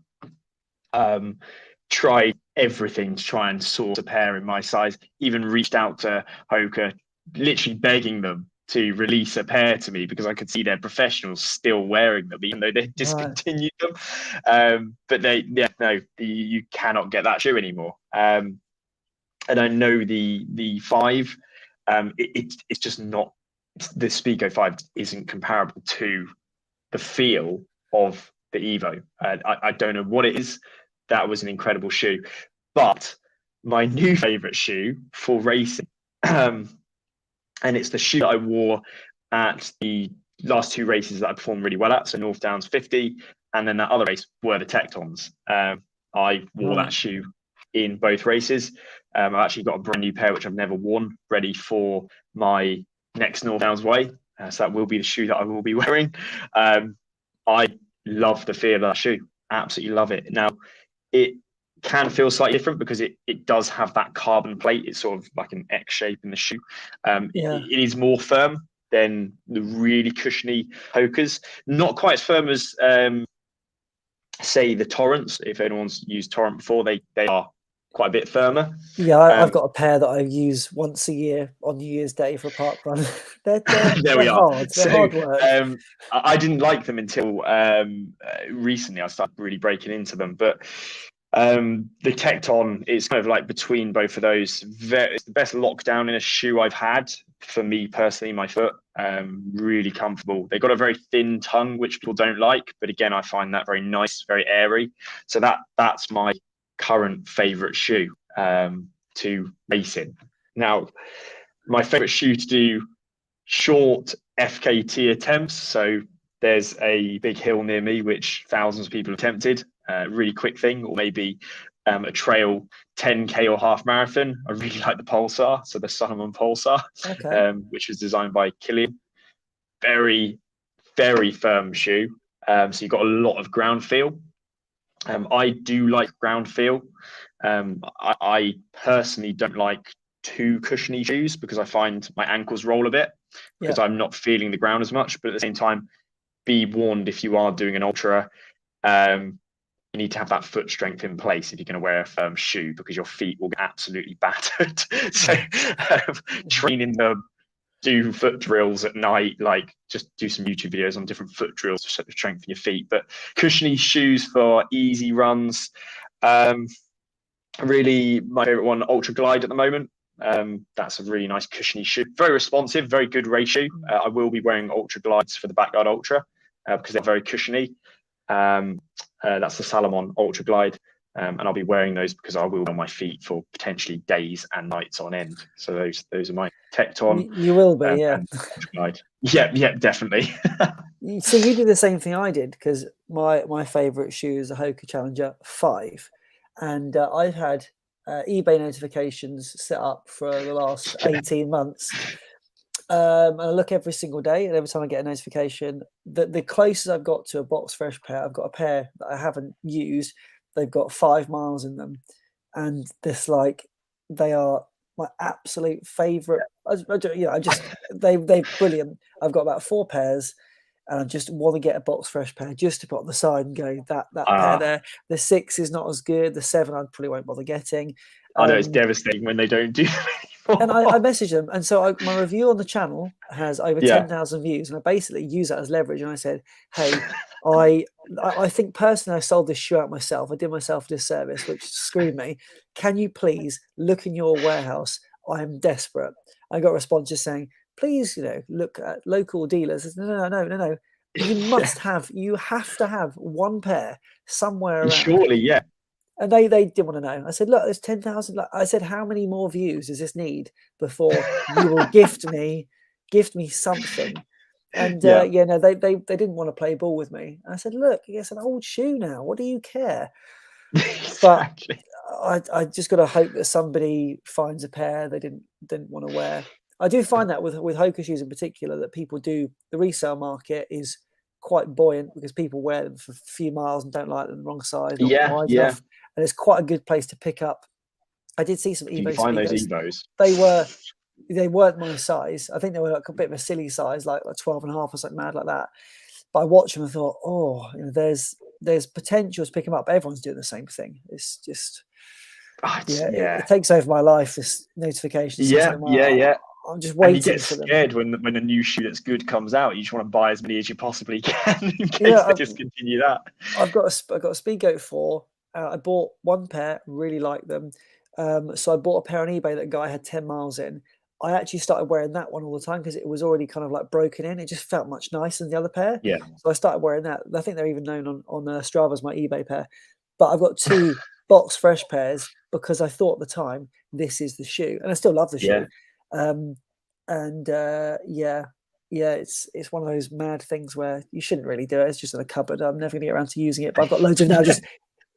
Speaker 2: Tried everything to try and source a pair in my size, even reached out to Hoka, literally begging them to release a pair to me because I could see their professionals still wearing them, even though they
Speaker 1: Right.
Speaker 2: discontinued them. But you cannot get that shoe anymore. And I know the 5, it's just not, the Speedgo 5 isn't comparable to the feel of the Evo. I don't know what it is. That was an incredible shoe. But my new favorite shoe for racing, and it's the shoe that I wore at the last 2 races that I performed really well at. So North Downs 50, and then that other race were the Tectons. I wore that shoe in both races. I've actually got a brand new pair, which I've never worn, ready for my next North Downs Way. So that will be the shoe that I will be wearing. I love the feel of that shoe. Absolutely love it. Now, it can feel slightly different because it does have that carbon plate. It's sort of like an X shape in the shoe. It is more firm than the really cushiony Hokas. Not quite as firm as, say, the Torrents. If anyone's used Torrent before, they are quite a bit firmer.
Speaker 1: Yeah, I've got a pair that I use once a year on New Year's Day for a park run. they're
Speaker 2: there we are.
Speaker 1: hard. They're hard work.
Speaker 2: I didn't like them until recently. I started really breaking into them, but the Tecton is kind of like between both of those. It's the best lockdown in a shoe I've had for me personally. My foot, really comfortable. They've got a very thin tongue, which people don't like, but again, I find that very nice, very airy. So that's my current favorite shoe to race in. Now, my favorite shoe to do short FKT attempts. So there's a big hill near me which thousands of people have attempted. Really quick thing, or maybe a trail 10K or half marathon. I really like the Pulsar, so the Solomon Pulsar, which was designed by Killian. Very, very firm shoe. So you've got a lot of ground feel. I do like ground feel. I personally don't like too cushiony shoes because I find my ankles roll a bit because I'm not feeling the ground as much. But at the same time, be warned, if you are doing an ultra, you need to have that foot strength in place if you're going to wear a firm shoe because your feet will get absolutely battered. So training them, do foot drills at night, like just do some YouTube videos on different foot drills to strengthen your feet. But cushiony shoes for easy runs. Really, my favorite one, Ultra Glide at the moment. That's a really nice cushiony shoe. Very responsive, very good race shoe. I will be wearing Ultra Glides for the Backyard Ultra because they're very cushiony. That's the Salomon Ultra Glide. And I'll be wearing those because I will be on my feet for potentially days and nights on end. So those are my Tecton.
Speaker 1: You will be, yeah.
Speaker 2: And Ultra Glide. Yeah, definitely.
Speaker 1: So you did the same thing I did because my favourite shoe is a Hoka Challenger 5. And I've had eBay notifications set up for the last 18 months. And I look every single day, and every time I get a notification, the closest I've got to a box fresh pair, I've got a pair that I haven't used. They've got 5 miles in them, and they are my absolute favourite. They're brilliant. I've got about 4 pairs, and I just want to get a box fresh pair just to put on the side and go that pair there. The 6 is not as good. The 7 I probably won't bother getting.
Speaker 2: I know it's devastating when they don't do them anymore.
Speaker 1: And I messaged them, and so my review on the channel has over 10,000 views, and I basically use that as leverage. And I said, "Hey, I think personally I sold this shoe out myself. I did myself a disservice, which screwed me. Can you please look in your warehouse? I am desperate." I got a response just saying, "Please, look at local dealers." I said, No. You have to have one pair somewhere around.
Speaker 2: Surely, yeah.
Speaker 1: And they didn't want to know. I said, "Look, there's 10,000." I said, "How many more views does this need before you will gift me something?" And they didn't want to play ball with me. And I said, "Look, it's an old shoe now. What do you care?"
Speaker 2: Exactly.
Speaker 1: But I just got to hope that somebody finds a pair they didn't want to wear. I do find that with Hoka shoes in particular, that the resale market is quite buoyant because people wear them for a few miles and don't like them the wrong size, not wide enough. And it's quite a good place to pick up. I did see some Evo.
Speaker 2: You find those Evos.
Speaker 1: They weren't my size. I think they were like a bit of a silly size, like 12 and a half or something mad like that. But I watched them and thought, there's potential to pick them up. But everyone's doing the same thing. It's just, it takes over my life, this notification system. I'm just
Speaker 2: And you get
Speaker 1: waiting for them.
Speaker 2: scared when a new shoe that's good comes out. You just want to buy as many as you possibly can in case
Speaker 1: Yeah,
Speaker 2: they discontinue that.
Speaker 1: I've got a Speedgoat 4. I bought one pair, really like them. So I bought a pair on eBay that a guy had 10 miles in. I actually started wearing that one all the time because it was already kind of like broken in. It just felt much nicer than the other pair.
Speaker 2: Yeah.
Speaker 1: So I started wearing that. I think they're even known on Strava as my eBay pair. But I've got two box fresh pairs because I thought at the time this is the shoe, and I still love the
Speaker 2: Yeah.
Speaker 1: shoe. Um, and yeah, it's one of those mad things where you shouldn't really do it. It's just in a cupboard. I'm never going to get around to using it. But I've got loads of now just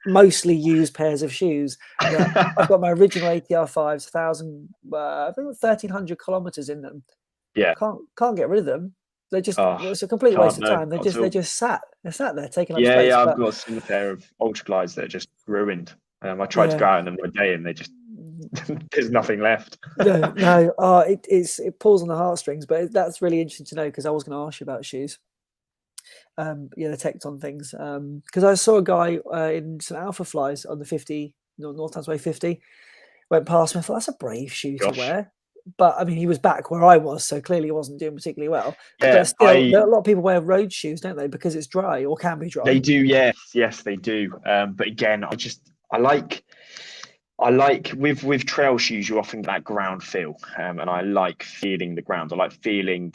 Speaker 1: mostly used pairs of shoes that I've got my original ATR 5s, 1,000, I think 1,300 kilometers in them.
Speaker 2: Yeah.
Speaker 1: Can't get rid of them. They're just
Speaker 2: Oh,
Speaker 1: it's a complete waste
Speaker 2: can't
Speaker 1: of
Speaker 2: no,
Speaker 1: time.
Speaker 2: not at all.
Speaker 1: They're sat there taking up
Speaker 2: Yeah,
Speaker 1: space.
Speaker 2: yeah. I've
Speaker 1: But
Speaker 2: got a similar pair of ultra glides that are just ruined. I tried to
Speaker 1: yeah,
Speaker 2: go out in them one day and they just there's nothing left.
Speaker 1: no. It pulls on the heartstrings. But that's really interesting to know because I was going to ask you about shoes. Yeah, the Tecton things. Because I saw a guy in some Alpha Flies on the 50, North Townsway 50, went past me. I thought that's a brave shoe to
Speaker 2: Gosh.
Speaker 1: wear. But I mean, he was back where I was, so clearly he wasn't doing particularly well.
Speaker 2: Yeah,
Speaker 1: But still, a lot of people wear road shoes, don't they? Because it's dry or can be
Speaker 2: they
Speaker 1: dry.
Speaker 2: do. Yes, they do. But again, I like with trail shoes, you often get that ground feel, and I like feeling the ground. I like feeling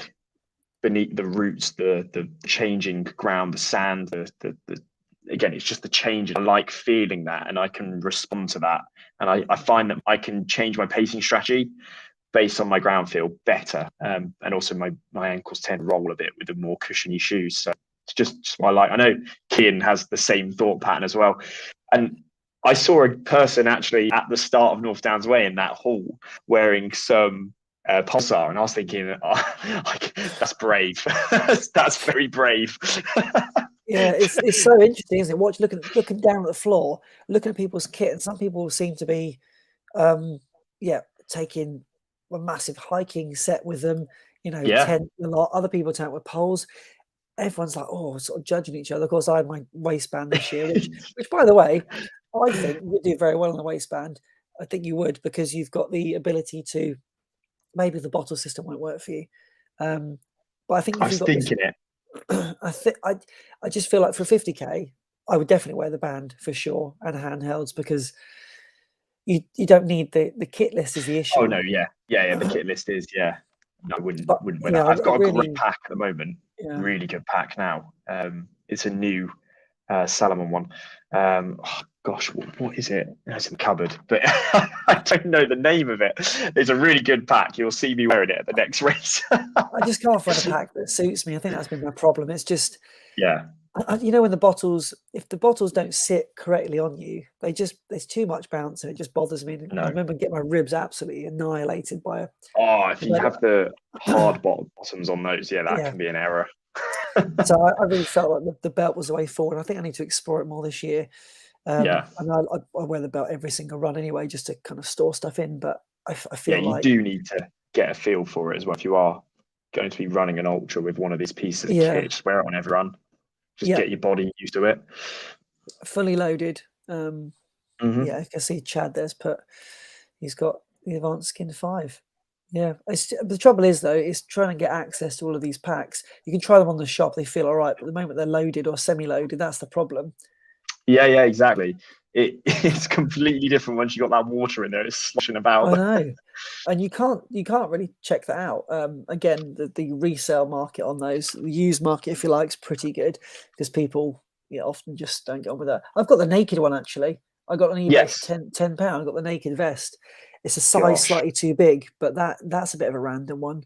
Speaker 2: beneath the roots, the changing ground, the sand, the again, it's just the change. I like feeling that, and I can respond to that. And I find that I can change my pacing strategy based on my ground feel better. And also my ankles tend to roll a bit with the more cushiony shoes. So it's just what I like. I know Kian has the same thought pattern as well. And I saw a person actually at the start of North Downs Way in that hall wearing some Pulsar, and I was thinking, that's brave. That's very brave.
Speaker 1: Yeah, it's so interesting, isn't it? Looking down at the floor, looking at people's kit, and some people seem to be, taking a massive hiking set with them.
Speaker 2: Yeah.
Speaker 1: Tent a lot. Other people tent with poles. Everyone's like, sort of judging each other. Of course, I had my waistband this year, which by the way, I think you would do very well on the waistband. I think you would because you've got the ability to. Maybe the bottle system won't work for you, but I think
Speaker 2: I
Speaker 1: if
Speaker 2: was
Speaker 1: you've got this,
Speaker 2: thinking it.
Speaker 1: I just feel like for 50k, I would definitely wear the band for sure and handhelds because you don't need the kit list is the
Speaker 2: Oh
Speaker 1: issue.
Speaker 2: no, yeah. The kit list is No, I wouldn't
Speaker 1: But
Speaker 2: wouldn't wear
Speaker 1: yeah,
Speaker 2: that. I've
Speaker 1: I
Speaker 2: got a great
Speaker 1: really,
Speaker 2: pack at the moment.
Speaker 1: yeah.
Speaker 2: Really good pack now. It's a new Salomon one. Oh, gosh, what is it? It's in the cupboard, but I don't know the name of it. It's a really good pack. You'll see me wearing it at the next race.
Speaker 1: I just can't find a pack that suits me. I think that's been my problem. It's just,
Speaker 2: Yeah,
Speaker 1: when if the bottles don't sit correctly on you, there's too much bounce and it just bothers me. And I
Speaker 2: no.
Speaker 1: remember getting my ribs absolutely annihilated by a,
Speaker 2: Oh, if you
Speaker 1: by
Speaker 2: have the hard bottoms on those, yeah, that
Speaker 1: yeah.
Speaker 2: can be an error.
Speaker 1: So I really felt like the belt was the way forward. I think I need to explore it more this year.
Speaker 2: Yeah,
Speaker 1: And I wear the belt every single run anyway, just to kind of store stuff in. But I
Speaker 2: yeah,
Speaker 1: feel
Speaker 2: you
Speaker 1: like,
Speaker 2: do need to get a feel for it as well. If you are going to be running an ultra with one of these pieces of
Speaker 1: yeah,
Speaker 2: kit, just wear it on every run. Just
Speaker 1: yeah,
Speaker 2: get your body used to it.
Speaker 1: fully loaded.
Speaker 2: Hmm.
Speaker 1: Yeah, I can see Chad there's put, he's got the Advanced Skin 5. Yeah, the trouble is though, is trying to get access to all of these packs. You can try them on the shop; they feel all right, but the moment they're loaded or semi-loaded, that's the problem.
Speaker 2: Yeah, exactly. It's completely different once you got that water in there. It's sloshing
Speaker 1: I
Speaker 2: about.
Speaker 1: know, and you can't really check that out. Again, the resale market on those, the used market, if you like, is pretty good because people often just don't get on with that. I've got the naked one actually. I got on eBay for
Speaker 2: Yes.
Speaker 1: 10 pound. I got the naked vest. It's a size
Speaker 2: Gosh.
Speaker 1: slightly too big, but that's a bit of a random one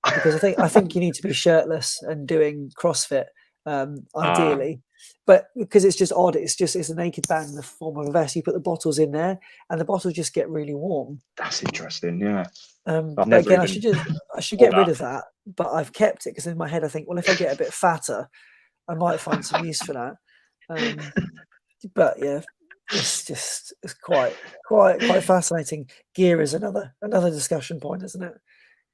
Speaker 1: because I think you need to be shirtless and doing CrossFit,
Speaker 2: Ah,
Speaker 1: ideally. But because it's just odd, it's a naked band in the form of a vest. You put the bottles in there, and the bottles just get really warm.
Speaker 2: that's interesting. Yeah. I've
Speaker 1: But
Speaker 2: never
Speaker 1: again,
Speaker 2: even
Speaker 1: I should
Speaker 2: thought
Speaker 1: get rid
Speaker 2: that.
Speaker 1: of that. But I've kept it because in my head I think, well, if I get a bit fatter, I might find some use for that. Um, but yeah, it's quite fascinating. Gear is another discussion point, isn't it?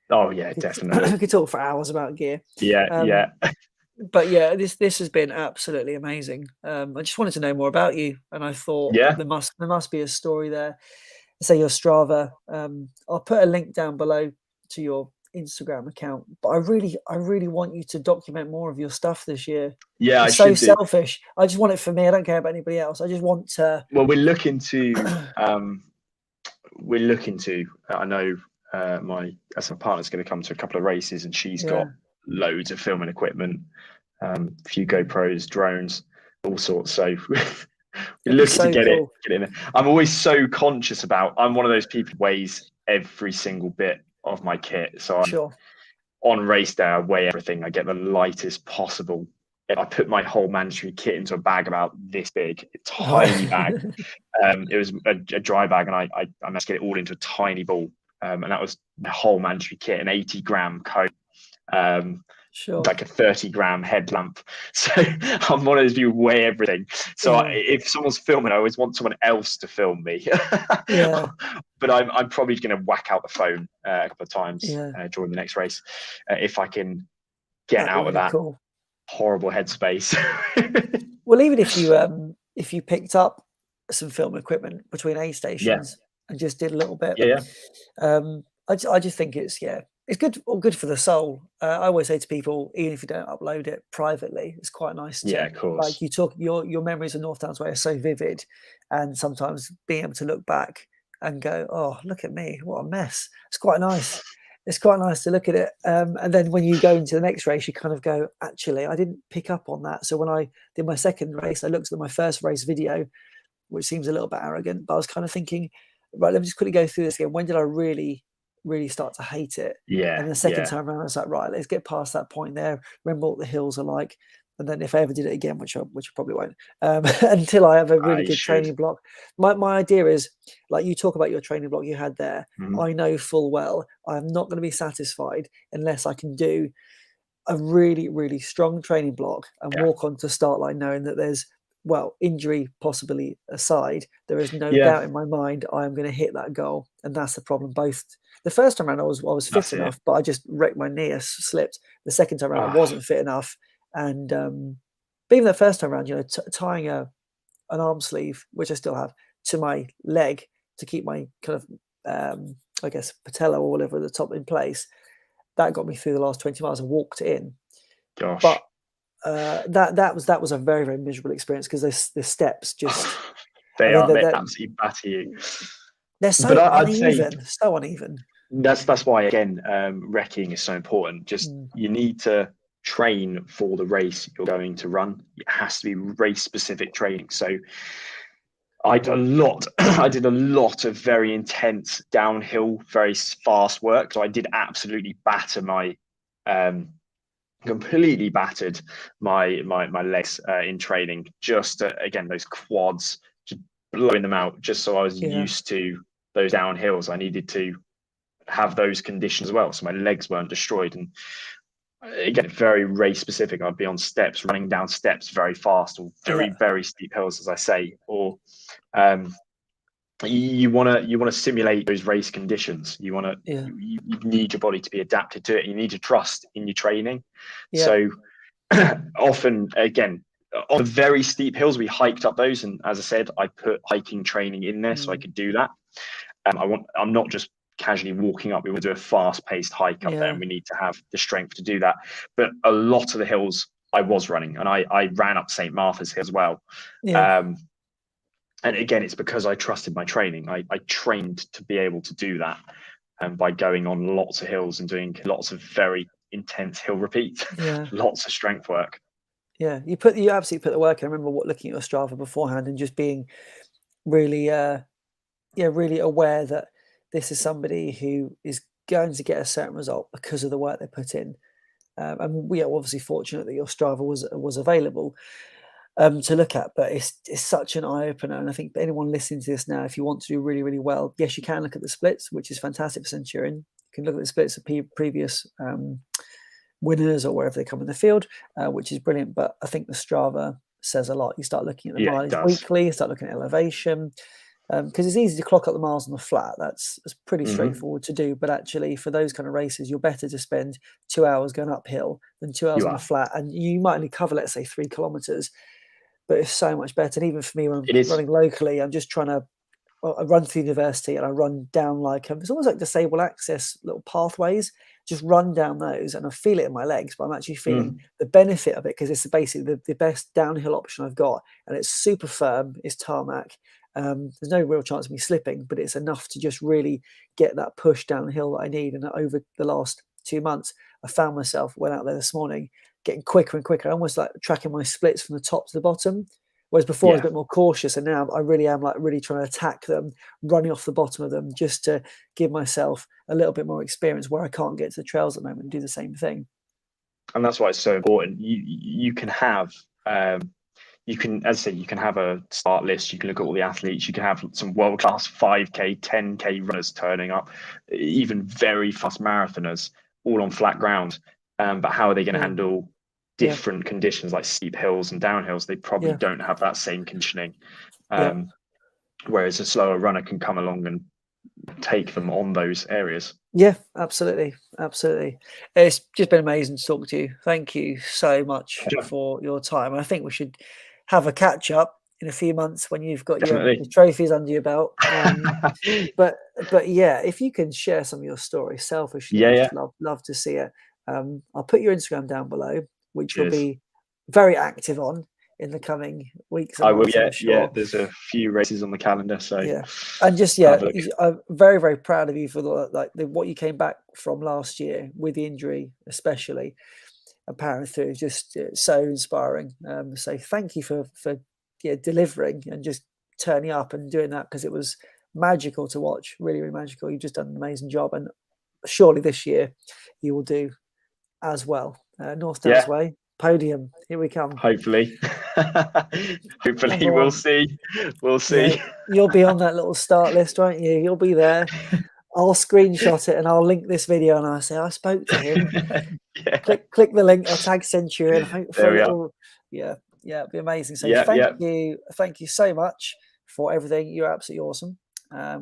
Speaker 2: Oh yeah,
Speaker 1: We
Speaker 2: definitely.
Speaker 1: could talk for hours about gear.
Speaker 2: Yeah,
Speaker 1: Um,
Speaker 2: yeah,
Speaker 1: but yeah, this has been absolutely amazing. I just wanted to know more about you, and I thought
Speaker 2: yeah,
Speaker 1: there must be a story there. Say your Strava. I'll put a link down below to your Instagram account, but I really want you to document more of your stuff this year.
Speaker 2: Yeah, I
Speaker 1: It's so
Speaker 2: should do.
Speaker 1: selfish. I just want it for me. I don't care about anybody else. I just want to.
Speaker 2: Well, we're looking to I know my partner's going to come to a couple of races, and she's got
Speaker 1: Yeah,
Speaker 2: loads of filming equipment, a few GoPros, drones, all sorts. So we're
Speaker 1: it'd be
Speaker 2: looking to
Speaker 1: so
Speaker 2: get
Speaker 1: cool.
Speaker 2: in there. I'm always so conscious about. I'm one of those people who weighs every single bit of my kit. So I'm
Speaker 1: Sure.
Speaker 2: on race day, I weigh everything. I get the lightest possible. I put my whole mandatory kit into a bag about this big, a tiny bag.
Speaker 1: Right.
Speaker 2: It was a dry bag, and I managed to get it all into a tiny ball. And that was the whole mandatory kit, an 80-gram coat,
Speaker 1: Sure.
Speaker 2: like a 30-gram headlamp. So I'm one of those people who weigh everything. So
Speaker 1: Yeah.
Speaker 2: if someone's filming, I always want someone else to film me.
Speaker 1: Yeah.
Speaker 2: But I'm probably going to whack out the phone a couple of times
Speaker 1: Yeah.
Speaker 2: during the next race if I can get
Speaker 1: That'd be
Speaker 2: out of
Speaker 1: really
Speaker 2: that
Speaker 1: cool.
Speaker 2: horrible headspace.
Speaker 1: Well, even if you picked up some film equipment between aid
Speaker 2: Yeah,
Speaker 1: stations and just did a little bit,
Speaker 2: yeah,
Speaker 1: I just think it's good for the soul. I always say to people, even if you don't upload it privately, it's quite nice
Speaker 2: yeah.
Speaker 1: to,
Speaker 2: Of
Speaker 1: like,
Speaker 2: course.
Speaker 1: you talk your memories of North Downs Way are so vivid, and sometimes being able to look back and go, oh, look at me, what a mess. It's quite nice. It's quite nice to look at it, and then when you go into the next race, you kind of go, actually, I didn't pick up on that. So when I did my second race, I looked at my first race video, which seems a little bit arrogant, but I was kind of thinking, right, let me just quickly go through this again. When did I really start to hate it? And
Speaker 2: Yeah,
Speaker 1: the second
Speaker 2: yeah.
Speaker 1: time around, I was like, right, let's get past that point there. Remember what the hills are like. And then if I ever did it again, which I probably won't, until I have a really
Speaker 2: I
Speaker 1: good
Speaker 2: should.
Speaker 1: training block. My idea is, like you talk about your training block you had there,
Speaker 2: Mhm.
Speaker 1: I know full well I'm not going to be satisfied unless I can do a really strong training block and
Speaker 2: Yeah,
Speaker 1: walk onto start line knowing that there's, well, injury possibly aside, there is no
Speaker 2: yeah.
Speaker 1: doubt in my mind I am going to hit that goal, and that's the problem. Both the first time around I was fit
Speaker 2: That's it.
Speaker 1: enough, but I just wrecked my knee, I slipped. The second time around I
Speaker 2: Ah,
Speaker 1: wasn't fit enough, and but even the first time around, tying an arm sleeve, which I still have, to my leg to keep my kind of I guess patella or whatever at the top in place, that got me through the last 20 miles. I walked in,
Speaker 2: gosh.
Speaker 1: but that was a very miserable experience because the steps just, I
Speaker 2: They
Speaker 1: mean,
Speaker 2: are.
Speaker 1: they're,
Speaker 2: They
Speaker 1: they're
Speaker 2: absolutely batter you.
Speaker 1: they're
Speaker 2: But
Speaker 1: so
Speaker 2: I'd say
Speaker 1: uneven, so uneven.
Speaker 2: that's why again, wrecking is so important. Just
Speaker 1: Mm,
Speaker 2: you need to train for the race you're going to run. It has to be race specific training. So I did a lot. I did a lot of very intense downhill, very fast work. So I did absolutely batter my, completely battered my legs in training. Just again those quads, just blowing them out. Just so I was
Speaker 1: yeah,
Speaker 2: used to those downhills. I needed to have those conditions as well, so my legs weren't destroyed. And again, very race specific. I'd be on steps, running down steps very fast, or
Speaker 1: yeah,
Speaker 2: very steep hills, as I say, or um, you want to simulate those race conditions.
Speaker 1: yeah,
Speaker 2: You need your body to be adapted to it. You need to trust in your training.
Speaker 1: yeah,
Speaker 2: So often, again, on the very steep hills, we hiked up those, and as I said, I put hiking training in there so I
Speaker 1: mm,
Speaker 2: could do that. I'm not just casually walking up. We want to do a fast-paced hike up there,
Speaker 1: yeah,
Speaker 2: and we need to have the strength to do that. But a lot of the hills I was running, and I ran up St. Martha's Hill as well.
Speaker 1: yeah,
Speaker 2: Um, and again, it's because I trusted my training. I trained to be able to do that, by going on lots of hills and doing lots of very intense hill repeats,
Speaker 1: yeah,
Speaker 2: lots of strength work.
Speaker 1: yeah. You absolutely put the work in. I remember looking at your Strava beforehand and just being really really aware that this is somebody who is going to get a certain result because of the work they put in. And we are obviously fortunate that your Strava was available to look at, but it's such an eye opener. And I think anyone listening to this now, if you want to do really well, yes, you can look at the splits, which is fantastic for Centurion. You can look at the splits of previous winners or wherever they come in the field, which is brilliant. But I think the Strava says a lot. You start looking at the
Speaker 2: Yeah, it
Speaker 1: mileage
Speaker 2: does.
Speaker 1: weekly, you start looking at elevation, because it's easy to clock up the miles on the flat. That's pretty
Speaker 2: Hmm.
Speaker 1: straightforward to do. But actually, for those kind of races, you're better to spend 2 hours going uphill than 2 hours
Speaker 2: You
Speaker 1: on the
Speaker 2: are.
Speaker 1: flat. And you might only cover, let's say, 3 kilometers, but it's so much better. And even for me, when I'm
Speaker 2: It is.
Speaker 1: running locally, I'm just trying to I run through university and I run down like it's almost like disabled access little pathways. Just run down those, and I feel it in my legs, but I'm actually feeling the benefit of it because it's basically the best downhill option I've got, and it's super firm. It's tarmac. There's no real chance of me slipping, but it's enough to just really get that push downhill that I need. And over the last 2 months, I found myself, went out there this morning, getting quicker and quicker, almost like tracking my splits from the top to the bottom. Whereas before I was a bit more cautious, and now I really am like really trying to attack them, running off the bottom of them, just to give myself a little bit more experience where I can't get to the trails at the moment and do the same thing.
Speaker 2: And that's why it's so important. You can have you can, as I say, you can have a start list. You can look at all the athletes. You can have some world-class 5K, 10K runners turning up, even very fast marathoners, all on flat ground. But how are they going to handle different conditions like steep hills and downhills? They probably don't have that same conditioning. Whereas a slower runner can come along and take them on those areas.
Speaker 1: Yeah, absolutely. Absolutely. It's just been amazing to talk to you. Thank you so much for your time. I think we should have a catch up in a few months when you've got your trophies under your belt. But yeah, if you can share some of your story selfishly, I'd just love to see it. I'll put your Instagram down below, which will be very active on in the coming weeks and months. I'm sure.
Speaker 2: There's a few races on the calendar, so
Speaker 1: and just I'm very, very proud of you for what you came back from last year with the injury, especially, and powering through. Just so inspiring. So thank you for delivering and just turning up and doing that, because it was magical to watch. Really, really magical. You've just done an amazing job, and surely this year you will do as well. North Downs Way podium, here we come.
Speaker 2: Hopefully. We'll see.
Speaker 1: You'll be on that little start list, won't you? You'll be there. I'll screenshot it and I'll link this video, and I'll say I spoke to him. Click the link. I'll tag Centurion. It'll be amazing. So thank you so much for everything. You're absolutely awesome.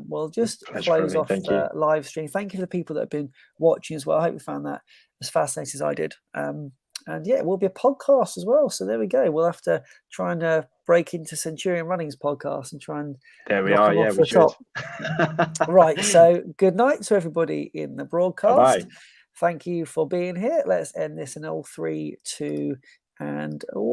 Speaker 1: We'll just close off the live stream. Thank you to the people that have been watching as well. I hope you found that as fascinating as I did. And it will be a podcast as well. So there we go. We'll have to try and break into Centurion Running's podcast and try and knock them off the top. Right. So good night to everybody in the broadcast. Bye-bye. Thank you for being here. Let's end this in all 3, 2, and 1.